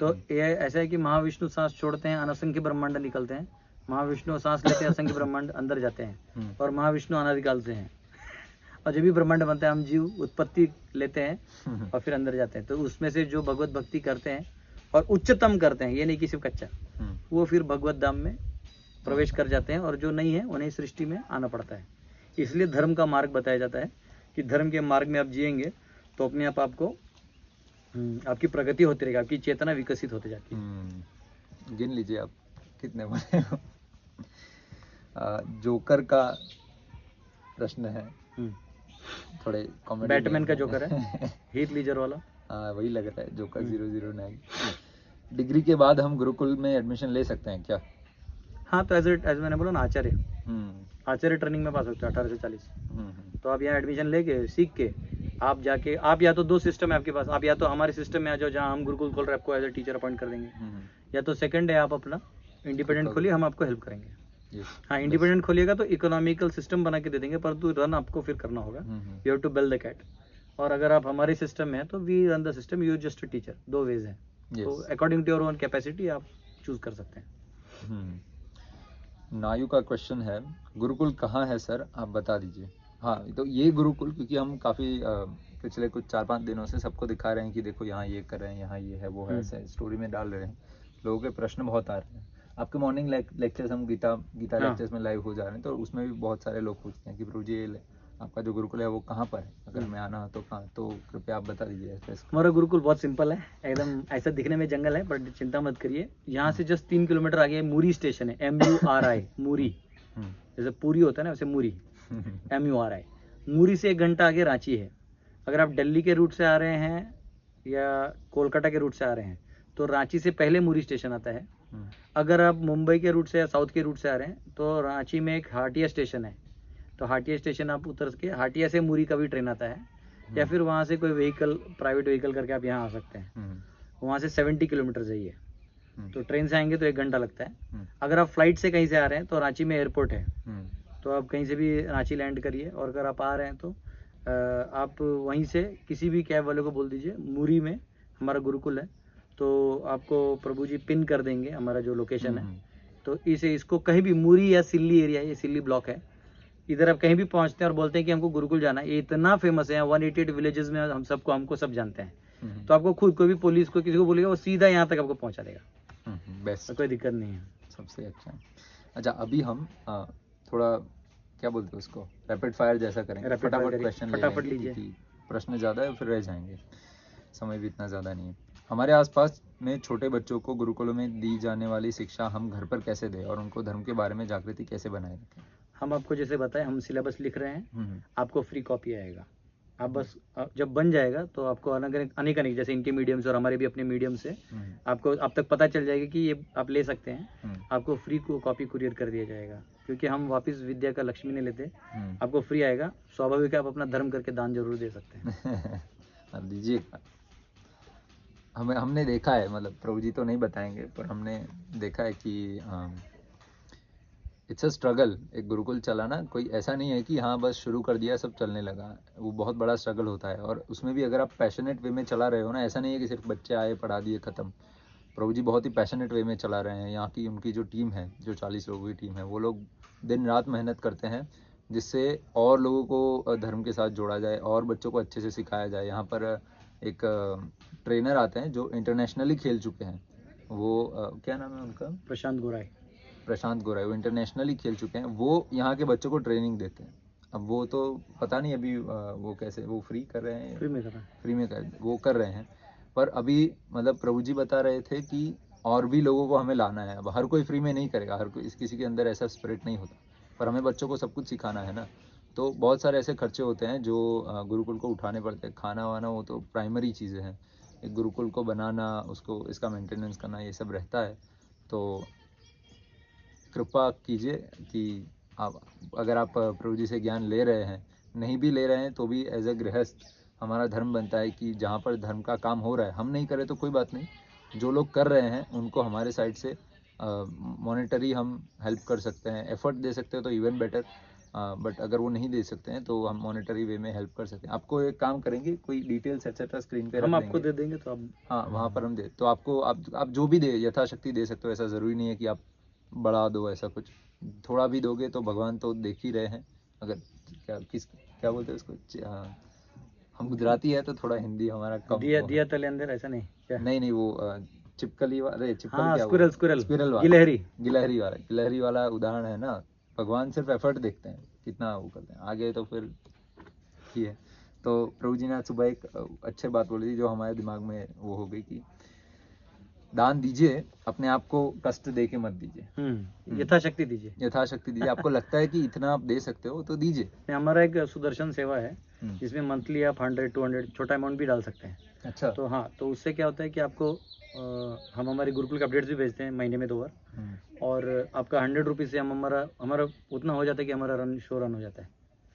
B: तो ये ऐसा है कि महाविष्णु सांस छोड़ते हैं, असंख्य ब्रह्मांड निकलते हैं, महाविष्णु सांस लेते हैं, असंख्य ब्रह्मांड अंदर जाते हैं, और महाविष्णु अनादिकाल से हैं। और जब भी ब्रह्मांड बनता है हम जीव उत्पत्ति लेते हैं और फिर अंदर जाते हैं। तो उसमें से जो भगवत भक्ति करते हैं और उच्चतम करते हैं, ये नहीं कि सिर्फ कच्चा, वो फिर भगवत धाम में प्रवेश कर जाते हैं, और जो नहीं है उन्हें सृष्टि में आना पड़ता है। इसलिए धर्म का मार्ग बताया जाता है कि धर्म के मार्ग में आप जिएंगे तो अपने आप आपको आपकी प्रगति होती रहेगी, आपकी चेतना विकसित होती जाती है।
A: गिन लीजिए आप कितने बने हो। जोकर का प्रश्न है, थोड़े कॉमेडी।
B: बैटमैन का जोकर है, हीथ लीजर वाला।
A: हाँ वही लग रहा है, जोकर 009। डिग्री के बाद हम गुरुकुल में एडमिशन ले सकते हैं क्या?
B: हाँ, तो एज मैंने बोला ना, आचार्य ट्रेनिंग में पास होते हैं 18 से 40। तो आप यहाँ एडमिशन लेके सीख के आप जाके, आप या तो 2 सिस्टम है आपके पास, आप या तो हमारे सिस्टम में आ जाओ जहाँ हम गुरुकुल खोल रहे हैं, आपको एज ए टीचर अपॉइंट कर देंगे, या तो सेकंड है आप अपना इंडिपेंडेंट खोलिए, हम आपको हेल्प करेंगे। हाँ, इंडिपेंडेंट खोलिएगा तो इकोनॉमिकल सिस्टम बना के दे देंगे, परंतु रन आपको फिर करना होगा, you have to build the cat. और अगर आप हमारे सिस्टम में है तो we run the system, you just a teacher, 2 ways है। तो according to your own capacity आप चूज कर सकते हैं।
A: नायु का क्वेश्चन है, गुरुकुल कहाँ है सर, आप बता दीजिए। हाँ, तो ये गुरुकुल, क्योंकि हम काफ़ी पिछले कुछ 4-5 दिनों से सबको दिखा रहे हैं कि देखो यहाँ ये कर रहे हैं, यहाँ ये है, वो है, ऐसे स्टोरी में डाल रहे हैं, लोगों के प्रश्न बहुत आ रहे हैं। आपके मॉर्निंग लेक्चर्स, हम गीता लेक्चर्स में लाइव हो जा रहे हैं, तो उसमें भी बहुत सारे लोग पूछते हैं कि प्रभु जी आपका जो गुरुकुल है वो कहाँ पर है, अगर हमें आना हो तो कहाँ, तो कृपया आप बता दीजिए।
B: हमारा गुरुकुल बहुत सिंपल है, एकदम ऐसा दिखने में जंगल है, बट चिंता मत करिए। यहाँ से जस्ट 3 किलोमीटर आगे मूरी स्टेशन है, MURI, मूरी, जैसे पूरी होता है ना वैसे मूरी, MURI। मूरी से 1 घंटा आगे रांची है। अगर आप दिल्ली के रूट से आ रहे हैं या कोलकाता के रूट से आ रहे हैं तो रांची से पहले मूरी स्टेशन आता है। अगर आप मुंबई के रूट से या साउथ के रूट से आ रहे हैं तो रांची में एक हाटिया स्टेशन है, तो हाटिया स्टेशन आप उतर के, हाटिया से मूरी का भी ट्रेन आता है, या फिर वहाँ से कोई व्हीकल, प्राइवेट व्हीकल करके आप यहाँ आ सकते हैं। वहाँ से 70 किलोमीटर जाइए, तो ट्रेन से आएंगे तो 1 घंटा लगता है। अगर आप फ्लाइट से कहीं से आ रहे हैं तो रांची में एयरपोर्ट है, तो आप कहीं से भी रांची लैंड करिए, और अगर आप आ रहे हैं तो आप वहीं से किसी भी कैब वाले को बोल दीजिए मूरी में हमारा गुरुकुल है, तो आपको प्रभु जी पिन कर देंगे हमारा जो लोकेशन है। तो इसको कहीं भी, मूरी या सिल्ली एरिया, ये सिल्ली ब्लॉक है, इधर आप कहीं भी पहुंचते हैं और बोलते हैं कि हमको गुरुकुल जाना है, ये इतना फेमस है 188 विलेजेस में, हमको सब जानते हैं। तो आपको खुद कोई भी पुलिस को किसी को बोलेगा वो सीधा यहाँ तक आपको पहुंचा देगा, बेस्ट, कोई दिक्कत नहीं है।
A: सबसे अच्छा। अच्छा, अभी हम थोड़ा क्या बोलते हैं उसको, रैपिड फायर जैसा करेंगे, फटाफट क्वेश्चन
B: फटाफट लीजिए,
A: प्रश्न ज़्यादा है फिर रह जाएंगे, समय भी इतना ज़्यादा नहीं है। हमारे आसपास में छोटे बच्चों को गुरुकुलों में दी जाने वाली शिक्षा हम घर पर कैसे दें और उनको धर्म के बारे में जागृति कैसे बनाए रखें?
B: हम आपको जैसे बताएं, हम सिलेबस लिख रहे हैं, आपको फ्री कॉपी आएगा, आप बस जब बन जाएगा तो आपको अनेक जैसे इनके मीडियम से और हमारे भी अपने मीडियम से आपको अब तक पता चल जाएगा कि ये आप ले सकते हैं। आपको फ्री कॉपी कुरियर कर दिया जाएगा, क्योंकि हम वापस विद्या का लक्ष्मी नहीं लेते, आपको फ्री आएगा। स्वाभाविक है, आप अपना धर्म करके दान जरूर दे सकते हैं।
A: आप दीजिए। हमने देखा है, मतलब प्रभु जी तो नहीं बताएंगे, पर हमने देखा है कि इट्स अ स्ट्रगल। एक गुरुकुल चलाना कोई ऐसा नहीं है कि हाँ बस शुरू कर दिया सब चलने लगा। वो बहुत बड़ा स्ट्रगल होता है, और उसमें भी अगर आप पैशनेट वे में चला रहे हो ना, ऐसा नहीं है कि सिर्फ बच्चे आए पढ़ा दिए ख़त्म। प्रभु जी बहुत ही पैशनेट वे में चला रहे हैं। यहाँ की उनकी जो टीम है, जो 40 लोगों की टीम है, वो लोग दिन रात मेहनत करते हैं, जिससे और लोगों को धर्म के साथ जोड़ा जाए और बच्चों को अच्छे से सिखाया जाए। यहाँ पर एक ट्रेनर आते हैं जो इंटरनेशनली खेल चुके हैं। वो क्या नाम है उनका?
B: प्रशांत गोराई।
A: प्रशांत गोराई। वो इंटरनेशनली खेल चुके हैं, वो यहाँ के बच्चों को ट्रेनिंग देते हैं। अब वो तो पता नहीं अभी वो कैसे, वो फ्री कर रहे हैं,
B: फ्री में कर रहा है।
A: फ्री में वो कर रहे हैं। पर अभी मतलब प्रभु जी बता रहे थे कि और भी लोगों को हमें लाना है। अब हर कोई फ्री में नहीं करेगा, हर कोई, किसी के अंदर ऐसा स्पिरिट नहीं होता, पर हमें बच्चों को सब कुछ सिखाना है ना। तो बहुत सारे ऐसे खर्चे होते हैं जो गुरुकुल को उठाने पड़ते हैं। खाना वाना वो तो प्राइमरी चीज़ें हैं, एक गुरुकुल को बनाना, उसको इसका मेंटेनेंस करना, ये सब रहता है। तो कृपा कीजिए कि आप, अगर आप प्रभु जी से ज्ञान ले रहे हैं, नहीं भी ले रहे हैं तो भी एज ए गृहस्थ हमारा धर्म बनता है कि जहाँ पर धर्म का काम हो रहा है, हम नहीं करें तो कोई बात नहीं, जो लोग कर रहे हैं उनको हमारे साइड से मॉनेटरी हम हेल्प कर सकते हैं, एफर्ट दे सकते हैं तो इवन बेटर। बट अगर वो नहीं दे सकते हैं तो हम मॉनेटरी वे में हेल्प कर सकते हैं। आपको एक काम करेंगे, कोई डिटेल्स एक्सेट्रा स्क्रीन पे रख
B: हम आपको
A: देंगे।
B: दे देंगे तो आप।
A: हाँ, वहाँ पर हम दे, तो आपको आप जो भी दे यथाशक्ति दे सकते हो। ऐसा ज़रूरी नहीं है कि आप बढ़ा दो, ऐसा कुछ। थोड़ा भी दोगे तो भगवान तो देख ही रहे हैं। अगर क्या बोलते हैं उसको, हम गुजराती है तो थोड़ा हिंदी हमारा कम
B: दिया
A: वो है।
B: दिया तले अंदर ऐसा नहीं क्या?
A: नहीं वो चिपकली वाला, अरे चिपकली
B: हाँ,
A: क्या, वो
B: स्क्विरल स्क्विरल
A: स्क्विरल वाला,
B: गिलहरी।
A: गिलहरी वाला उदाहरण है ना। भगवान सिर्फ एफर्ट देखते हैं, कितना वो करते हैं, आगे तो फिर ही है। तो प्रभु जी ने आज सुबह एक अच्छी बात बोली थी जो हमारे दिमाग में वो हो गई कि दान दीजिए, अपने आप को कष्ट दे के मत दीजिए।
B: यथाशक्ति दीजिए।
A: यथाशक्ति दीजिए। आपको लगता है कि इतना आप दे सकते हो तो दीजिए।
B: हमारा एक सुदर्शन सेवा है,
A: हम्म,
B: जिसमें मंथली आप 100 200 छोटा अमाउंट भी डाल सकते हैं।
A: अच्छा।
B: तो हाँ, तो उससे क्या होता है कि आपको हम हमारे गुरुकुल के अपडेट्स भी भेजते हैं महीने में 2 बार। और आपका 100 रुपीज़ से हम हमारा उतना हो जाता है कि हमारा रन हो जाता है।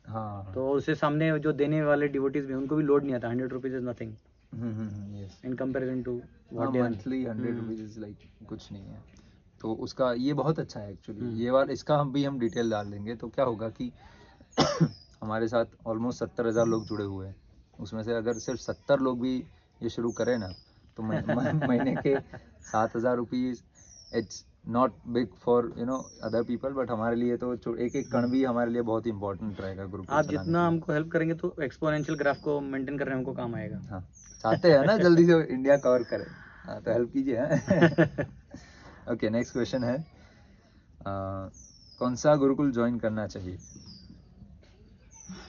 A: हाँ,
B: तो उससे सामने जो देने वाले डिवोटीज भी, उनको भी लोड नहीं आता। 100 rupees is nothing
A: yes.
B: In comparison to
A: हाँ,
B: what they earn.
A: Monthly 100 rupees is like कुछ नहीं है। तो उसका ये बहुत अच्छा है एक्चुअली।
B: हम्म।
A: ये वाला इसका हम डिटेल डाल देंगे तो क्या होगा कि हमारे साथ ऑलमोस्ट 70,000 लोग जुड़े हुए हैं। उसमें से अगर सिर्फ 70 लोग भी ये शुरू करें ना, तो महीने के 7,000 rupees, it's not big for other people, but हमारे लिए तो एक एक कण भी हमारे लिए बहुत इंपॉर्टेंट रहेगा गुरुकुल
B: आप
A: चलाने
B: जितना
A: के लिए।
B: हमको हेल्प करेंगे तो एक्सपोनेंशियल ग्राफ को मेंटेन करने में हमको काम आएगा।
A: हाँ, चाहते हैं ना जल्दी से इंडिया कवर करें। हाँ, तो हेल्प कीजिए। ओके, नेक्स्ट क्वेश्चन है, कौन सा गुरुकुल ज्वाइन करना चाहिए?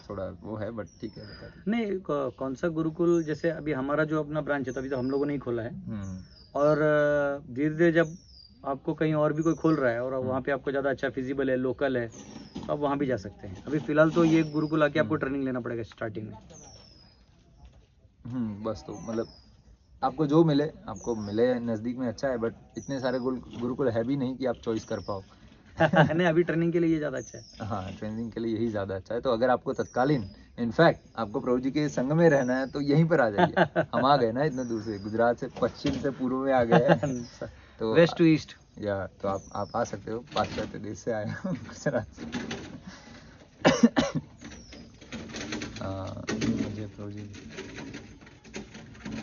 A: थोड़ा वो है बट ठीक है, बता दीजिए।
B: नहीं, कौन सा गुरुकुल, जैसे अभी हमारा जो अपना ब्रांच है तो अभी तो हम लोगों ने ही खोला है।
A: हम्म,
B: और धीरे धीरे जब आपको कहीं और भी कोई खोल रहा है और वहाँ पे आपको ज़्यादा अच्छा फिजिबल है, लोकल है, तो आप वहाँ भी जा सकते हैं। अभी फिलहाल तो ये गुरुकुल आके आपको ट्रेनिंग लेना पड़ेगा स्टार्टिंग में।
A: बस तो मतलब आपको जो मिले, आपको मिले नज़दीक में अच्छा है, बट इतने सारे गुरुकुल है भी नहीं कि आप चॉइस कर पाओ।
B: नहीं, अभी ट्रेनिंग के लिए ये ज़्यादा अच्छा है।
A: हाँ, ट्रेनिंग के लिए यही ज़्यादा अच्छा है। तो अगर आपको तत्कालीन, इनफैक्ट आपको प्रभु जी के संग में रहना है तो यहीं पर आ जाइए। हम आ गए ना इतने दूर से, गुजरात से पश्चिम से पूर्व में आ गए हैं। तो
B: वेस्ट टू ईस्ट।
A: या तो आप आ सकते हो, पाश्चात्य देश से आए हो गुजरात से। मुझे प्रभु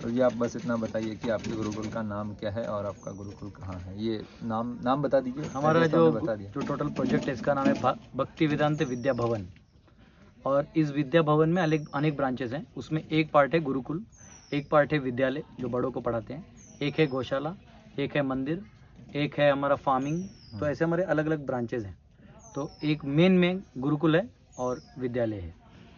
A: जी आप बस इतना बताइए कि आपके गुरुकुल का नाम क्या है और आपका गुरुकुल कहाँ है। ये नाम बता दीजिए।
B: हमारा
A: एड्रेस तो
B: जो
A: हमने बता दिया।
B: जो टोटल प्रोजेक्ट है, इसका नाम है भक्ति वेदांत विद्या भवन। और इस विद्या भवन में अनेक ब्रांचेस हैं। उसमें एक पार्ट है गुरुकुल, एक पार्ट है विद्यालय जो बड़ों को पढ़ाते हैं, एक है गौशाला, एक है मंदिर, एक है हमारा फार्मिंग। तो ऐसे हमारे अलग अलग ब्रांचेस हैं। तो एक मेन गुरुकुल है और विद्यालय है।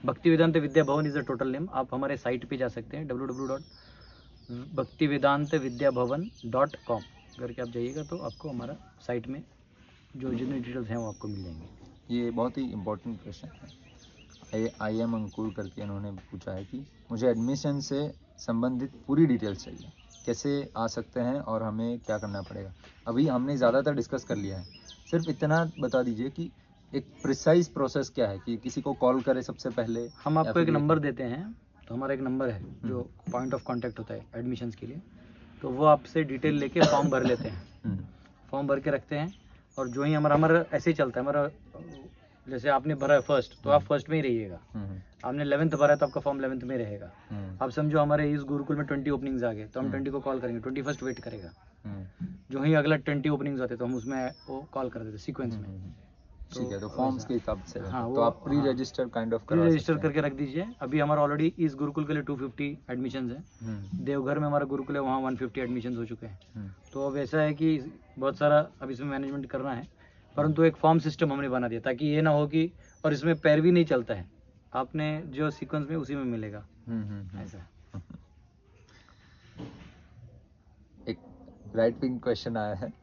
B: भक्ति वेदांत Vidya Bhavan is the total name. आप हमारे साइट पे जा सकते हैं www.bhaktivedantvidyabhavan.com करके आप जाइएगा तो आपको हमारा साइट में जो जितनी डिटेल्स हैं वो आपको मिल जाएंगे।
A: ये बहुत ही इम्पोर्टेंट क्वेश्चन है। आई एम अंकुर करके इन्होंने पूछा है कि मुझे एडमिशन से संबंधित पूरी डिटेल्स चाहिए, कैसे आ सकते हैं और हमें क्या करना पड़ेगा। अभी हमने ज़्यादातर डिस्कस कर लिया है, सिर्फ इतना बता दीजिए कि एक प्रिसाइज प्रोसेस क्या है, कि किसी को कॉल करे सबसे पहले।
B: हम आपको एक नंबर देते हैं। तो हमारा एक नंबर है जो पॉइंट ऑफ कांटेक्ट होता है एडमिशन्स के लिए। तो वो आपसे डिटेल लेके फॉर्म भर लेते हैं। फॉर्म भर के रखते हैं। और जो ही हमारा ऐसे ही चलता है हमारा, जैसे आपने भरा है फर्स्ट तो आप फर्स्ट में ही रहिएगा, आपने 11th भरा है तो आपका फॉर्म 11th में रहेगा। आप समझो हमारे इस गुरुकुल में 20 ओपनिंग्स आ गए तो हम 20 को कॉल करेंगे, 21st वेट करेगा, जो ही अगला 20 ओपनिंग्स आते तो हम उसमें वो कॉल कर देते सीक्वेंस में।
A: ठीक है, तो फॉर्म्स के हिसाब से
B: हाँ,
A: तो आप प्री रजिस्टर काइंड ऑफ करा
B: रजिस्टर करके रख दीजिए। अभी हमारा ऑलरेडी इस गुरुकुल के लिए 250 एडमिशन्स हैं, देवघर में हमारा गुरुकुल है वहाँ 150 एडमिशन्स हो चुके हैं। तो अब ऐसा है कि बहुत सारा अब इसमें मैनेजमेंट करना है, परंतु एक फॉर्म सिस्टम हमने बना दिया ताकि ये ना हो कि, और इसमें पैरवी नहीं चलता है, आपने जो सीक्वेंस में उसी में मिलेगा। ऐसा
A: एक राइट विंग क्वेश्चन आया है,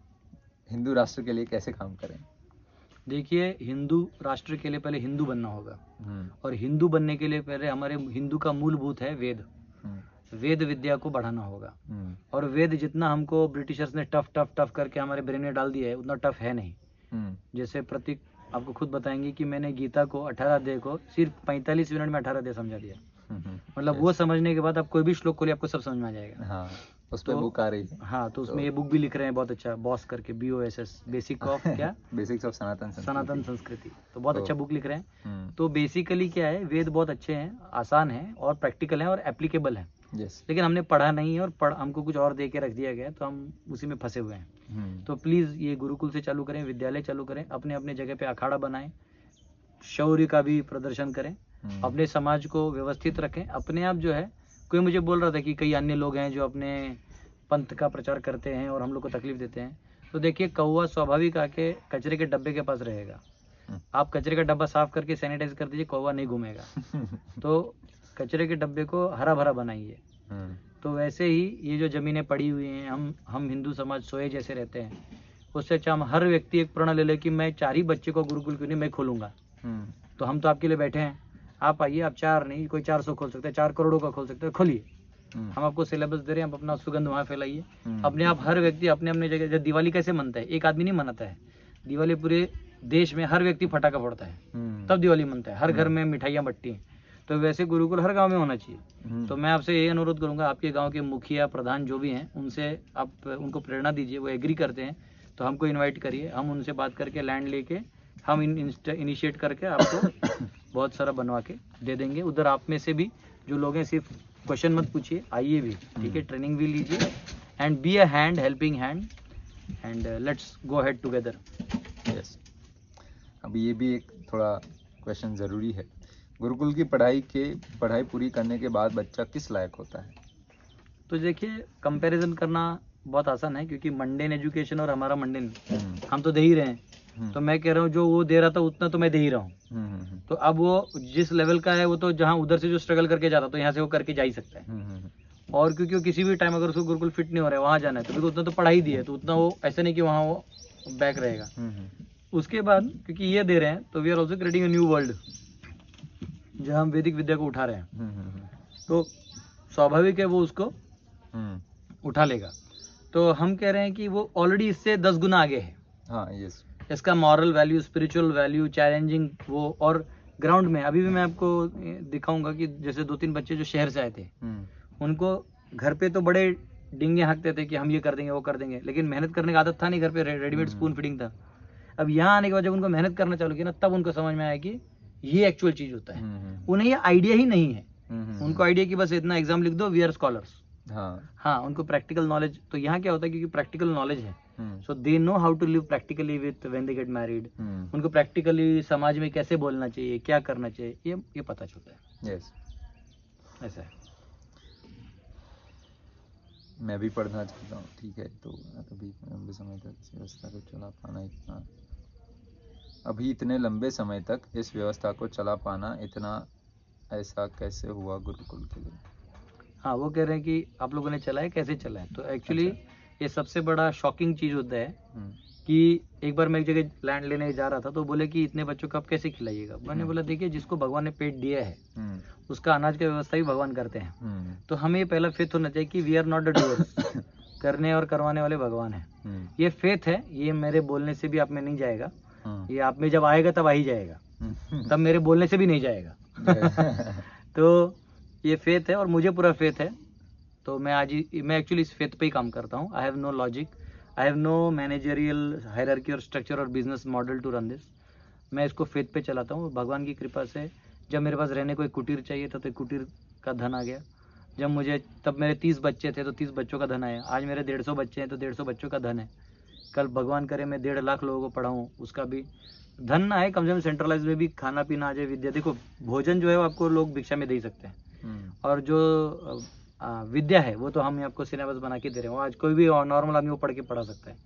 A: हिंदू राष्ट्र के लिए कैसे काम करें?
B: देखिए, हिंदू राष्ट्र के लिए पहले हिंदू बनना होगा, और हिंदू बनने के लिए पहले हमारे हिंदू का मूलभूत है वेद। वेद विद्या को बढ़ाना होगा, और वेद जितना हमको ब्रिटिशर्स ने टफ टफ टफ करके हमारे ब्रेन में डाल दिया है उतना टफ है नहीं। जैसे प्रतीक आपको खुद बताएंगे कि मैंने गीता को 18 अध्याय को सिर्फ 45 मिनट में 18 अध्याय समझा दिया। मतलब वो समझने के बाद आप कोई भी श्लोक खोलिए आपको सब समझ में आ जाएगा।
A: हाँ, उस पे बुक आ रही है।
B: हाँ, तो उसमें ये बुक भी लिख रहे हैं बहुत अच्छा, बॉस करके, BOSS, बेसिक ऑफ क्या
A: बेसिक्स ऑफ
B: सनातन संस्कृति, तो बहुत अच्छा बुक लिख रहे हैं। तो बेसिकली क्या है, वेद बहुत अच्छे हैं, आसान है और प्रैक्टिकल है और एप्लीकेबल है। लेकिन हमने पढ़ा नहीं है और हमको कुछ और दे के रख दिया गया, तो हम उसी में फंसे हुए हैं। तो प्लीज ये गुरुकुल से चालू करें, विद्यालय चालू करें, अपने अपने जगह पे अखाड़ा बनाएं, शौर्य का भी प्रदर्शन करें, अपने समाज को व्यवस्थित रखें। अपने आप जो है, कोई मुझे बोल रहा था कि कई अन्य लोग हैं जो अपने पंथ का प्रचार करते हैं और हम लोग को तकलीफ देते हैं। तो देखिए, कौवा स्वाभाविक आके कचरे के डब्बे के पास रहेगा, आप कचरे का डब्बा साफ करके सैनिटाइज कर दीजिए, कौवा नहीं घूमेगा। तो कचरे के डब्बे को हरा भरा बनाइए। तो वैसे ही ये जो जमीनें पड़ी हुई हैं, हम हिंदू समाज सोए जैसे रहते हैं, उससे अच्छा हम हर व्यक्ति एक प्रण ले ले कि मैं 4 ही बच्चे को गुरुकुल क्यों नहीं मैं खोलूंगा। तो हम तो आपके लिए बैठे हैं, आप आइए, आप 4 नहीं कोई 400 खोल सकते हैं, 4 करोड़ों का खोल सकते हैं, खोलिए। हम आपको सिलेबस दे रहे हैं, आप अपना सुगंध वहाँ फैलाइए। अपने आप हर व्यक्ति अपने अपने जगह, जब दिवाली कैसे मनता है, एक आदमी नहीं मनाता है दिवाली, पूरे देश में हर व्यक्ति फटाखा फोड़ता है तब दिवाली मनता है, हर घर में मिठाइयाँ बटती हैं। तो वैसे गुरुकुल हर गांव में होना चाहिए। तो मैं आपसे ये अनुरोध करूंगा, आपके गांव के मुखिया प्रधान जो भी हैं, उनसे आप उनको प्रेरणा दीजिए, वो एग्री करते हैं तो हमको इनवाइट करिए, हम उनसे बात करके लैंड लेके हम इनिशिएट करके आपको बहुत सारा बनवा के दे देंगे। उधर आप में से भी जो लोग हैं, सिर्फ क्वेश्चन मत पूछिए, आइए भी, ठीक है, ट्रेनिंग भी लीजिए, and be a hand, helping hand, and let's go head together.
A: Yes, अब ये भी एक थोड़ा क्वेश्चन ज़रूरी है, गुरुकुल की पढ़ाई पूरी करने के बाद बच्चा किस लायक होता है?
B: तो देखिए, कंपैरिजन करना बहुत आसान है, क्योंकि मंडेन एजुकेशन और हमारा मंडेन, हम तो दे ही रहे हैं। तो मैं कह रहा हूँ जो वो दे रहा था उतना तो मैं दे ही रहा हूँ। तो अब वो जिस लेवल का है, वो तो जहाँ उधर से जो स्ट्रगल करके जाता, तो यहाँ से वो करके जा ही सकता है। और क्योंकि वो किसी भी टाइम अगर उसको गुरुकुल फिट नहीं हो रहा है, वहाँ जाना है, तो उतना तो पढ़ाई दी है, तो उतना वो ऐसा नहीं कि वहाँ वो बैक रहेगा। उसके बाद क्योंकि ये दे रहे हैं, तो we are also creating a new world, जहाँ हम वैदिक विद्या को उठा रहे हैं। तो स्वाभाविक है वो उसको उठा लेगा। तो हम कह रहे हैं कि वो ऑलरेडी इससे 10 गुना आगे है।
A: हाँ, यस।
B: इसका moral value, spiritual value, challenging वो, और ग्राउंड में अभी भी मैं आपको दिखाऊंगा कि जैसे 2-3 बच्चे जो शहर से आए थे, उनको घर पे तो बड़े डिंगे हाँकते थे कि हम ये कर देंगे वो कर देंगे, लेकिन मेहनत करने की आदत था नहीं, घर पे रेडीमेड स्पून फीडिंग था। अब यहाँ आने के बाद जब उनको मेहनत करना चालू किया ना, तब उनको समझ में आया कि ये एक्चुअल चीज होता है। उन्हें ये आइडिया ही नहीं है, उनको आइडिया कि बस इतना एग्जाम लिख दो, वी आर स्कॉलर्स। हाँ, उनको प्रैक्टिकल नॉलेज, तो यहाँ क्या होता है, क्योंकि प्रैक्टिकल नॉलेज है, so they know how to live practically with when they get married. उनको प्रैक्टिकली समाज में कैसे बोलना चाहिए, क्या करना चाहिए, ये पता चलता है।
A: यस,
B: ऐसा है।
A: मैं भी पढ़ना चाहता हूँ, ठीक है। तो अभी लंबे समय तक इस व्यवस्था को चला पाना इतने लंबे समय तक इस व्यवस्था को चला पाना इतना ऐसा कैसे हुआ गुरुकुल के लिए?
B: हाँ, वो कह रहे हैं कि आप लोगों ने चलाया, कैसे चलाया। तो एक्चुअली ये सबसे बड़ा शॉकिंग चीज होता है कि एक बार मैं एक जगह लैंड लेने जा रहा था, तो बोले कि इतने बच्चों को आप कैसे खिलाइएगा। मैंने बोला देखिए, जिसको भगवान ने पेट दिया है उसका अनाज की व्यवस्था भी भगवान करते हैं। तो हमें ये पहला फेथ होना चाहिए कि we are not the doers, करने और करवाने वाले भगवान है। ये फेथ है, ये मेरे बोलने से भी आप में नहीं जाएगा, ये आप में जब आएगा तब आ ही जाएगा, तब मेरे बोलने से भी नहीं जाएगा। तो ये फेथ है और मुझे पूरा फेथ है। तो मैं एक्चुअली इस फेथ पे ही काम करता हूँ। I have no logic, I have no managerial hierarchy और स्ट्रक्चर और business model to run this. मैं इसको फेथ पे चलाता हूँ। भगवान की कृपा से जब मेरे पास रहने को एक कुटीर चाहिए था तो एक कुटीर का धन आ गया। जब मुझे, तब मेरे 30 बच्चे थे तो 30 बच्चों का धन आया। आज मेरे 150 बच्चे हैं तो 150 बच्चों का धन है। कल भगवान करे मैं 1.5 लाख लोगों को पढ़ाऊँ, उसका भी धन ना है, कम से कम सेंट्रलाइज में भी खाना पीना आ जाए, विद्या। देखो भोजन जो है वो आपको लोग भिक्षा में दे ही सकते हैं, और जो विद्या है वो तो हम आपको सिलेबस बना के दे रहे हैं। आज कोई भी नॉर्मल आदमी वो पढ़ के पढ़ा सकता है।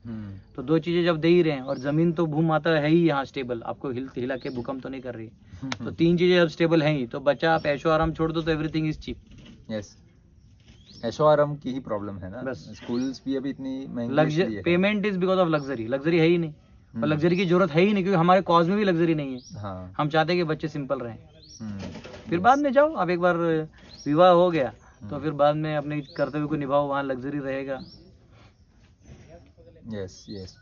B: तो दो चीजें जब दे ही रहे हैं, और जमीन तो भूमाता है ही यहाँ स्टेबल, आपको हिला के भूकंप तो नहीं कर रही। तो 3 चीजें जब स्टेबल हैं ही, तो बच्चा आप ऐशो आराम छोड़ दो तो एवरीथिंग इज चीप।
A: यस, ऐशो आराम की ही प्रॉब्लम है ना,
B: बस।
A: स्कूल्स भी अभी इतनी महंगी इसलिए है।
B: Payment is because of luxury. Luxury है ही नहीं, और लग्जरी की जरूरत है ही नहीं, क्योंकि हमारे कॉज में भी लग्जरी नहीं है।
A: हाँ।
B: हम चाहते हैं कि बच्चे सिंपल रहें। फिर बाद में जाओ, अब एक बार विवाह हो गया तो फिर बाद में अपने कर्तव्य को निभाओ, वहाँ लग्जरी रहेगा।
A: Yes yes.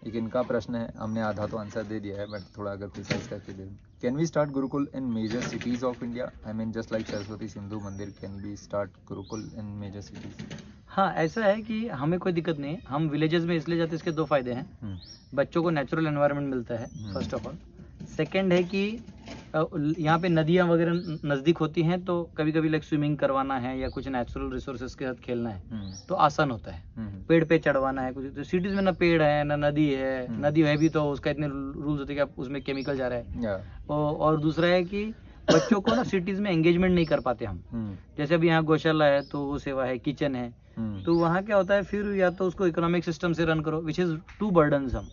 A: एक इनका प्रश्न है, हमने आधा तो आंसर दे दिया है, बट थोड़ा अगर प्रिसाइज करके दे। Can we start gurukul in major cities of India? I mean just like Saraswati Sindhu Mandir, can we start gurukul in major cities?
B: हाँ, ऐसा है कि हमें कोई दिक्कत नहीं है। हम विलेजेस में इसलिए जाते हैं, इसके 2 फायदे हैं। बच्चों को नेचुरल एनवायरनमेंट मिलता है, फर्स्ट ऑफ ऑल। सेकंड है कि यहाँ पे नदियाँ वगैरह नज़दीक होती हैं, तो कभी कभी लाइक स्विमिंग करवाना है या कुछ नेचुरल रिसोर्सेज के साथ खेलना है तो आसान होता है। पेड़ पे चढ़वाना है कुछ, तो सिटीज में ना पेड़ है ना नदी है। नदी है भी तो उसका इतने रूल्स होते हैं कि आप उसमें केमिकल जा रहा है। और दूसरा है कि बच्चों को ना सिटीज में एंगेजमेंट नहीं कर पाते हम। जैसे अभी यहाँ गौशाला है तो वो सेवा है, किचन है, तो वहाँ क्या होता है, फिर या तो उसको इकोनॉमिक सिस्टम से रन करो, विच इज टू बर्डनसम।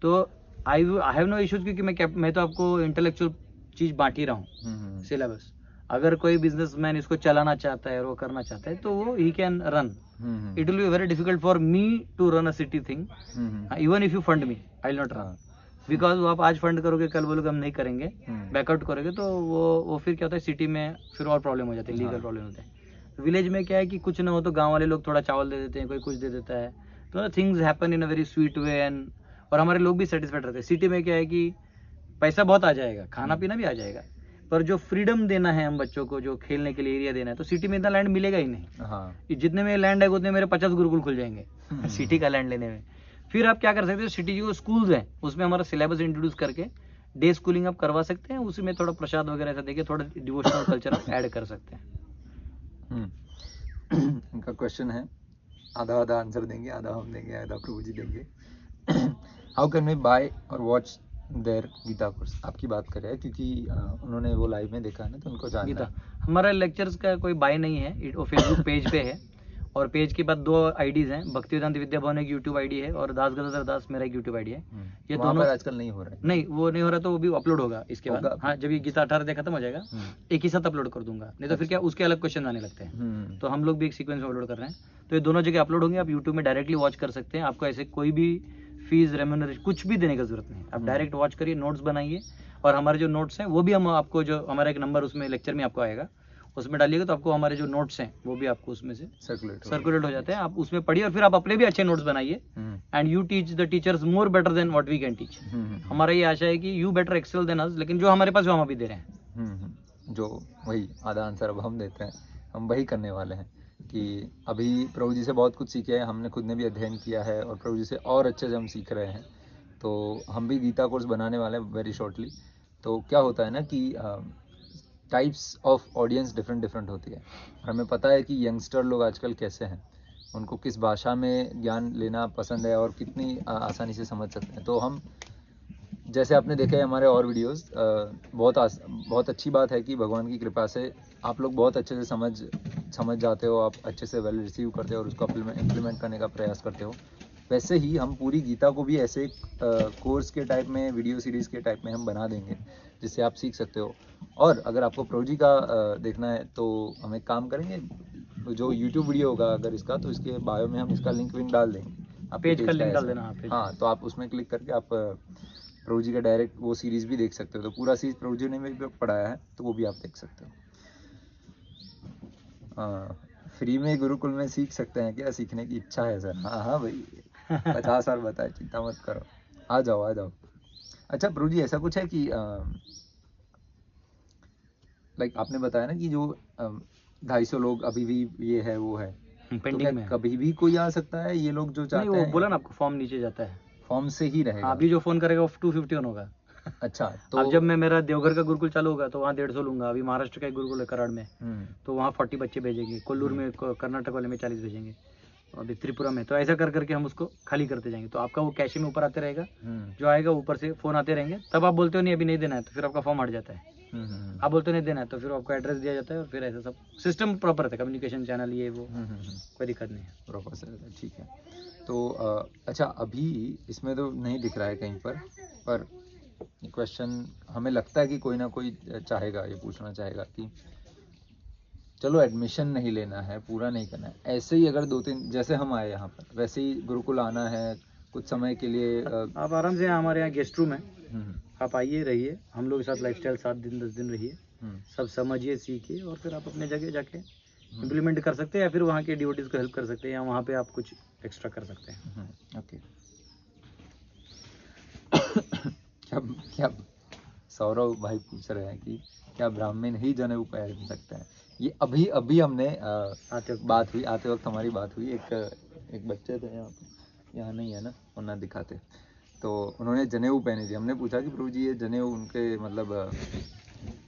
B: तो आई हैव नो इश्यूज, क्योंकि मैं तो आपको इंटेलेक्चुअल चीज बांट ही रहा हूँ, सिलेबस। अगर कोई बिजनेसमैन इसको चलाना चाहता है और वो करना चाहता है तो वो ही can run. It will be very difficult for me to run a city thing, even if you fund me I will not run, because वो आप आज फंड करोगे, कल बोलोगे हम नहीं करेंगे, बैकआउट करोगे, तो वो फिर क्या होता है, सिटी में फिर और प्रॉब्लम हो जाती है, लीगल प्रॉब्लम होते हैं। विलेज में क्या है कि कुछ ना हो तो गाँव वाले लोग थोड़ा चावल दे देते हैं, कोई कुछ दे देता है, तो things happen in a very sweet way, and और हमारे लोग भी सेटिस्फाइड रहते हैं। सिटी में क्या है कि पैसा बहुत आ जाएगा, खाना पीना भी आ जाएगा, पर जो फ्रीडम देना है हम बच्चों को, जो खेलने के लिए एरिया देना है, तो सिटी में इतना लैंड मिलेगा ही नहीं।
A: हाँ।
B: जितने में लैंड है उतने मेरे 50 गुरुकुल खुल जाएंगे सिटी का लैंड लेने में। फिर आप क्या कर सकते हो, सिटी जो स्कूल्स हैं उसमें हमारा सिलेबस इंट्रोड्यूस करके डे स्कूलिंग आप करवा सकते हैं, उसी में थोड़ा प्रसाद वगैरह ऐसा देके थोड़ा डिवोशनल कल्चर आप ऐड कर सकते हैं।
A: इनका क्वेश्चन है, आधा आधा आंसर देंगे, आधा हम देंगे, आधा प्रभु जी देंगे। हाउ कैन वी बाय और वॉच देयर गीता कोर्स? आपकी बात कर रहे हैं क्योंकि उन्होंने वो लाइव में देखा है ना, तो उनको जानना
B: गीता
A: है।
B: हमारा लेक्चर्स का कोई बाय नहीं है, वो फेसबुक पेज पे है, और पेज के बाद 2 आईडीज हैं, भक्तिवेदांत विद्या भवन एक यूट्यूब आईडी है, और दास गदाधर दास मेरा एक यूट्यूब आईडी है। ये
A: वहाँ
B: दोनों
A: पर आजकल नहीं हो रहा है।
B: नहीं, वो नहीं हो रहा, तो वो भी अपलोड होगा इसके बाद।
A: होगा।
B: हाँ, जब ये गीता 18 खत्म हो जाएगा एक ही साथ अपलोड कर दूंगा, नहीं तो फिर क्या उसके अलग क्वेश्चन आने लगते हैं। तो हम लोग भी एक सीक्वेंस में अपलोड कर रहे हैं, तो ये दोनों जगह अपलोड होंगे, आप यूट्यूब में डायरेक्टली वॉच कर सकते हैं। आपको ऐसे कोई भी फीस रेम्यूनरेशन कुछ भी देने की जरूरत नहीं, आप डायरेक्ट वॉच करिए, नोट्स बनाइए, और हमारे जो नोट्स हैं वो भी हम आपको, जो हमारा एक नंबर उसमें लेक्चर में आपको आएगा, उसमें डालिएगा तो आपको हमारे जो नोट्स हैं वो भी आपको उसमें से सर्कुलेट हो जाते हैं। आप उसमें पढ़िए और फिर आप अपने भी अच्छे नोट्स बनाइए, and you teach the teachers more better than what we can teach. हमारा ये आशा है कि you better excel than us, लेकिन जो हमारे पास हम अभी दे रहे हैं।
A: जो वही आधा आंसर अब हम देते हैं, हम वही करने वाले हैं कि अभी प्रभु जी से बहुत कुछ सीखे हैं, हमने खुद ने भी अध्ययन किया है, और प्रभु जी से और अच्छे से हम सीख रहे हैं। तो हम भी गीता कोर्स बनाने वाले हैं वेरी शॉर्टली। तो क्या होता है ना कि टाइप्स ऑफ ऑडियंस डिफरेंट होती है, और हमें पता है कि यंगस्टर लोग आजकल कैसे हैं, उनको किस भाषा में ज्ञान लेना पसंद है और कितनी आसानी से समझ सकते हैं। तो हम, जैसे आपने देखा है हमारे और वीडियोस, बहुत अच्छी बात है कि भगवान की कृपा से आप लोग बहुत अच्छे से समझ जाते हो, आप अच्छे से वेल रिसीव करते हो और उसको इम्प्लीमेंट करने का प्रयास करते हो। वैसे ही हम पूरी गीता को भी ऐसे कोर्स के टाइप में, वीडियो सीरीज़ के टाइप में हम बना देंगे, जिससे आप सीख सकते हो। और अगर आपको प्रभु जी का देखना है तो हम एक काम करेंगे, जो यूट्यूब वीडियो होगा अगर इसका, तो इसके बायो में हम इसका लिंक डाल देंगे, आप
B: पेज का लिंक डाल देना।
A: हाँ, तो आप उसमें क्लिक करके आप प्रभु जी का डायरेक्ट वो सीरीज़ भी देख सकते हो। तो पूरा सीरीज प्रभु जी ने भी पढ़ाया है, तो वो भी आप देख सकते हो। फ्री में गुरुकुल में सीख सकते हैं क्या? सीखने की इच्छा है सर। हाँ भाई, 50 साल बताए, चिंता मत करो, आ जाओ। अच्छा प्रभु जी, ऐसा कुछ है कि लाइक आपने बताया ना कि जो 250 लोग अभी भी ये है वो है, तो
B: पेंडिंग
A: क्या
B: में है।
A: कभी भी कोई आ सकता है, ये लोग जो
B: नहीं,
A: चाहते
B: वो
A: हैं
B: बोला ना आपको, फॉर्म नीचे जाता है।
A: फॉर्म से ही रहेगा?
B: अभी जो फोन करेगा वो 251 होगा।
A: अच्छा, तो
B: अब जब मैं मेरा देवघर का गुरुकुल चालू होगा तो वहाँ 150 लूंगा। अभी महाराष्ट्र का एक गुरुकुल है कराड़ में, तो वहाँ 40 बच्चे भेजेंगे। कोल्लूर में कर्नाटक वाले में 40 भेजेंगे, अभी त्रिपुरा में। तो ऐसा कर करके हम उसको खाली करते जाएंगे। तो आपका वो कैशे में ऊपर आते रहेगा, जो आएगा ऊपर से फोन आते रहेंगे। तब आप बोलते हो नहीं अभी नहीं देना है, तो फिर आपका फॉर्म हट जाता है। आप बोलते हो नहीं देना है, तो फिर आपको एड्रेस दिया जाता है, और फिर ऐसा सब सिस्टम प्रॉपर रहता है, कम्युनिकेशन चैनल ये वो, कोई दिक्कत नहीं है।
A: प्रॉपर से रहता है, ठीक है। तो अच्छा, अभी इसमें तो नहीं दिख रहा है कहीं पर क्वेश्चन हमें लगता है कि कोई ना कोई चाहेगा, ये पूछना चाहेगा कि चलो एडमिशन नहीं लेना है, पूरा नहीं करना है, ऐसे ही अगर 2-3 जैसे हम आए यहाँ पर वैसे ही गुरुकुल आना है कुछ समय के लिए।
B: आप आराम से, हमारे यहाँ गेस्ट रूम है, आप आइए, रहिए हम लोग के साथ लाइफस्टाइल 7 दिन 10 दिन रहिए, सब समझिए सीखिए, और फिर आप अपने जगह जाके इम्प्लीमेंट कर सकते हैं, या फिर वहाँ के डिवोटीज को हेल्प कर सकते हैं, या वहाँ पे आप कुछ एक्स्ट्रा कर सकते हैं।
A: ओके। क्या सौरभ भाई पूछ रहे हैं कि क्या ब्राह्मण ही जनेऊ पहन सकते हैं? ये अभी हमने बात हुई, आते वक्त हमारी बात हुई, एक बच्चे थे यहाँ नहीं है ना, वरना दिखाते, तो उन्होंने जनेऊ पहनी थी। हमने पूछा कि प्रभु जी ये जनेऊ उनके मतलब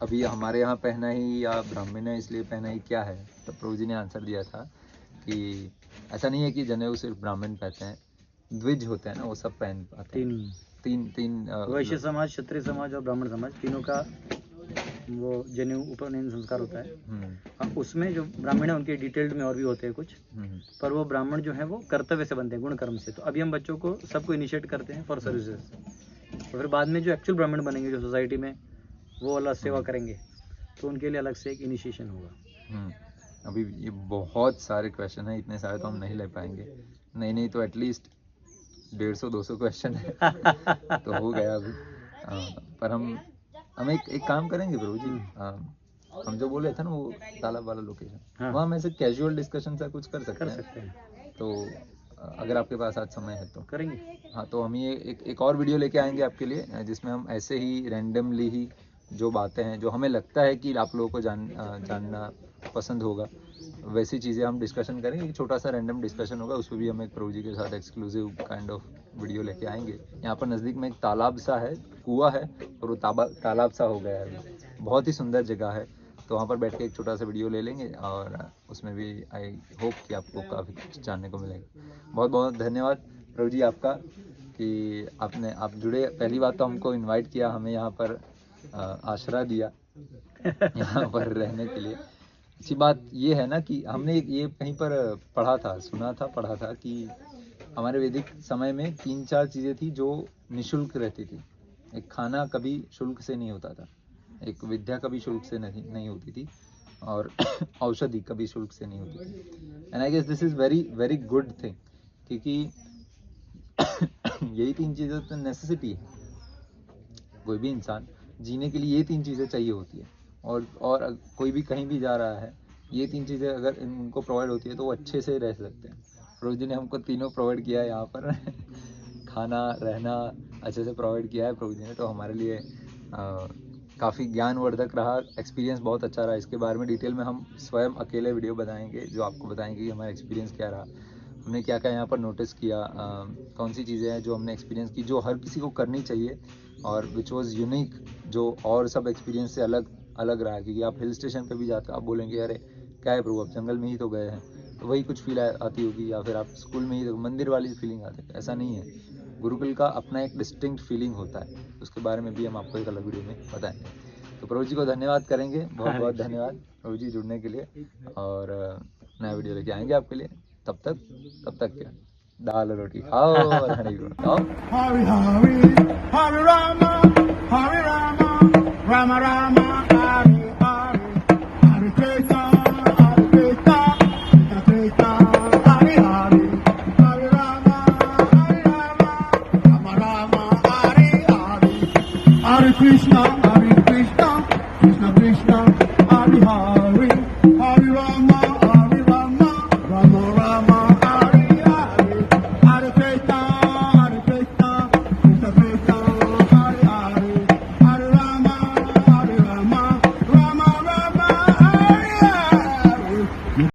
A: अभी हमारे यहाँ पहना ही या ब्राह्मण है इसलिए पहना ही, क्या है? तो प्रभु जी ने आंसर दिया था कि ऐसा नहीं है कि जनेऊ सिर्फ ब्राह्मण पहनते हैं, द्विज होते हैं ना, वो सब पहन पाते हैं। तीन
B: वैश्य समाज, क्षत्रिय समाज और ब्राह्मण समाज, तीनों का वो जनेऊ उपनयन संस्कार होता है। अब उसमें जो ब्राह्मण है उनके डिटेल्ड में और भी होते हैं कुछ, पर वो ब्राह्मण जो है वो कर्तव्य से बनते हैं, गुण कर्म से। तो अभी हम बच्चों को सबको इनिशिएट करते हैं फॉर सर्विसेज, तो फिर बाद में जो एक्चुअल ब्राह्मण बनेंगे, जो सोसाइटी में वो वाला सेवा करेंगे, तो उनके लिए अलग से एक इनिशिएशन होगा।
A: अभी ये बहुत सारे क्वेश्चन है, इतने सारे तो हम नहीं ले पाएंगे, नहीं तो एटलीस्ट 150-200 क्वेश्चन है तो हो गया अभी। पर हम एक काम करेंगे प्रभु जी, हम जो बोले थे ना वो तालाब वाला लोकेशन, वहाँ हम ऐसे कैजुअल डिस्कशन सा कुछ कर सकते हैं। तो अगर आपके पास आज समय है तो
B: करेंगे।
A: हाँ, तो हम ये एक और वीडियो लेके आएंगे आपके लिए, जिसमें हम ऐसे ही रैंडमली ही जो बातें हैं जो हमें लगता है कि आप लोगों को जानना पसंद होगा, वैसी चीज़ें हम डिस्कशन करेंगे। एक छोटा सा रैंडम डिस्कशन होगा, उसमें भी हम एक प्रभु जी के साथ एक्सक्लूसिव काइंड ऑफ वीडियो लेके आएंगे। यहाँ पर नज़दीक में एक तालाब सा है, कुआं है, और वो तालाब सा हो गया है, बहुत ही सुंदर जगह है। तो वहाँ पर बैठ के एक छोटा सा वीडियो ले लेंगे, और उसमें भी आई होप कि आपको काफ़ी कुछ जानने को मिलेगा। बहुत बहुत धन्यवाद प्रभु जी आपका कि आप जुड़े। पहली बात तो हमको इनवाइट किया, हमें यहाँ पर आश्रय दिया यहाँ पर रहने के लिए। अच्छी बात ये है ना कि हमने ये कहीं पर पढ़ा था कि हमारे वैदिक समय में 3-4 चीज़ें थी जो निःशुल्क रहती थी। एक खाना कभी शुल्क से नहीं होता था, एक विद्या कभी शुल्क से नहीं होती थी, और औषधि कभी शुल्क से नहीं होती थी। And I guess this is very very good thing, क्योंकि यही 3 चीज़ें तो नेसेसिटी है। कोई भी इंसान जीने के लिए ये 3 चीज़ें चाहिए होती है, और कोई भी कहीं भी जा रहा है, ये 3 चीज़ें अगर इनको प्रोवाइड होती है तो वो अच्छे से रह सकते हैं। प्रभु जी ने हमको तीनों प्रोवाइड किया है यहाँ पर खाना रहना अच्छे से प्रोवाइड किया है प्रभु जी ने, तो हमारे लिए काफ़ी ज्ञानवर्धक रहा, एक्सपीरियंस बहुत अच्छा रहा। इसके बारे में डिटेल में हम स्वयं अकेले वीडियो बनाएंगे, जो आपको बताएंगे कि हमारा एक्सपीरियंस क्या रहा, हमने क्या क्या यहाँ पर नोटिस किया, कौन सी चीज़ें हैं जो हमने एक्सपीरियंस की, जो हर किसी को करनी चाहिए, और विच वॉज यूनिक, जो और सब एक्सपीरियंस से अलग रहा। क्योंकि आप हिल स्टेशन पे भी जाते हो, आप बोलेंगे अरे क्या है प्रभु, आप जंगल में ही तो गए हैं, तो वही कुछ फील आती होगी, या फिर आप स्कूल में ही तो मंदिर वाली फीलिंग आती है। ऐसा नहीं है, गुरुकुल का अपना एक डिस्टिंक्ट फीलिंग होता है, उसके बारे में भी हम आपको एक अलग वीडियो में बताएंगे। तो प्रभु जी को धन्यवाद करेंगे, बहुत बहुत धन्यवाद प्रभु जी जुड़ने के लिए, और नया वीडियो लेके आएंगे आपके लिए। तब तक क्या, दाल रोटी खाओ और हरी रोटी खाओ।
C: Hare Hare Rama, Hare Rama, Rama Rama, Hare Hare, Hare Krishna, Krishna Krishna, Hare Hare, Hare Rama, Rama Rama, Hare Hare, Hare Krishna, Krishna Krishna, Hare Hare, Hare Rama.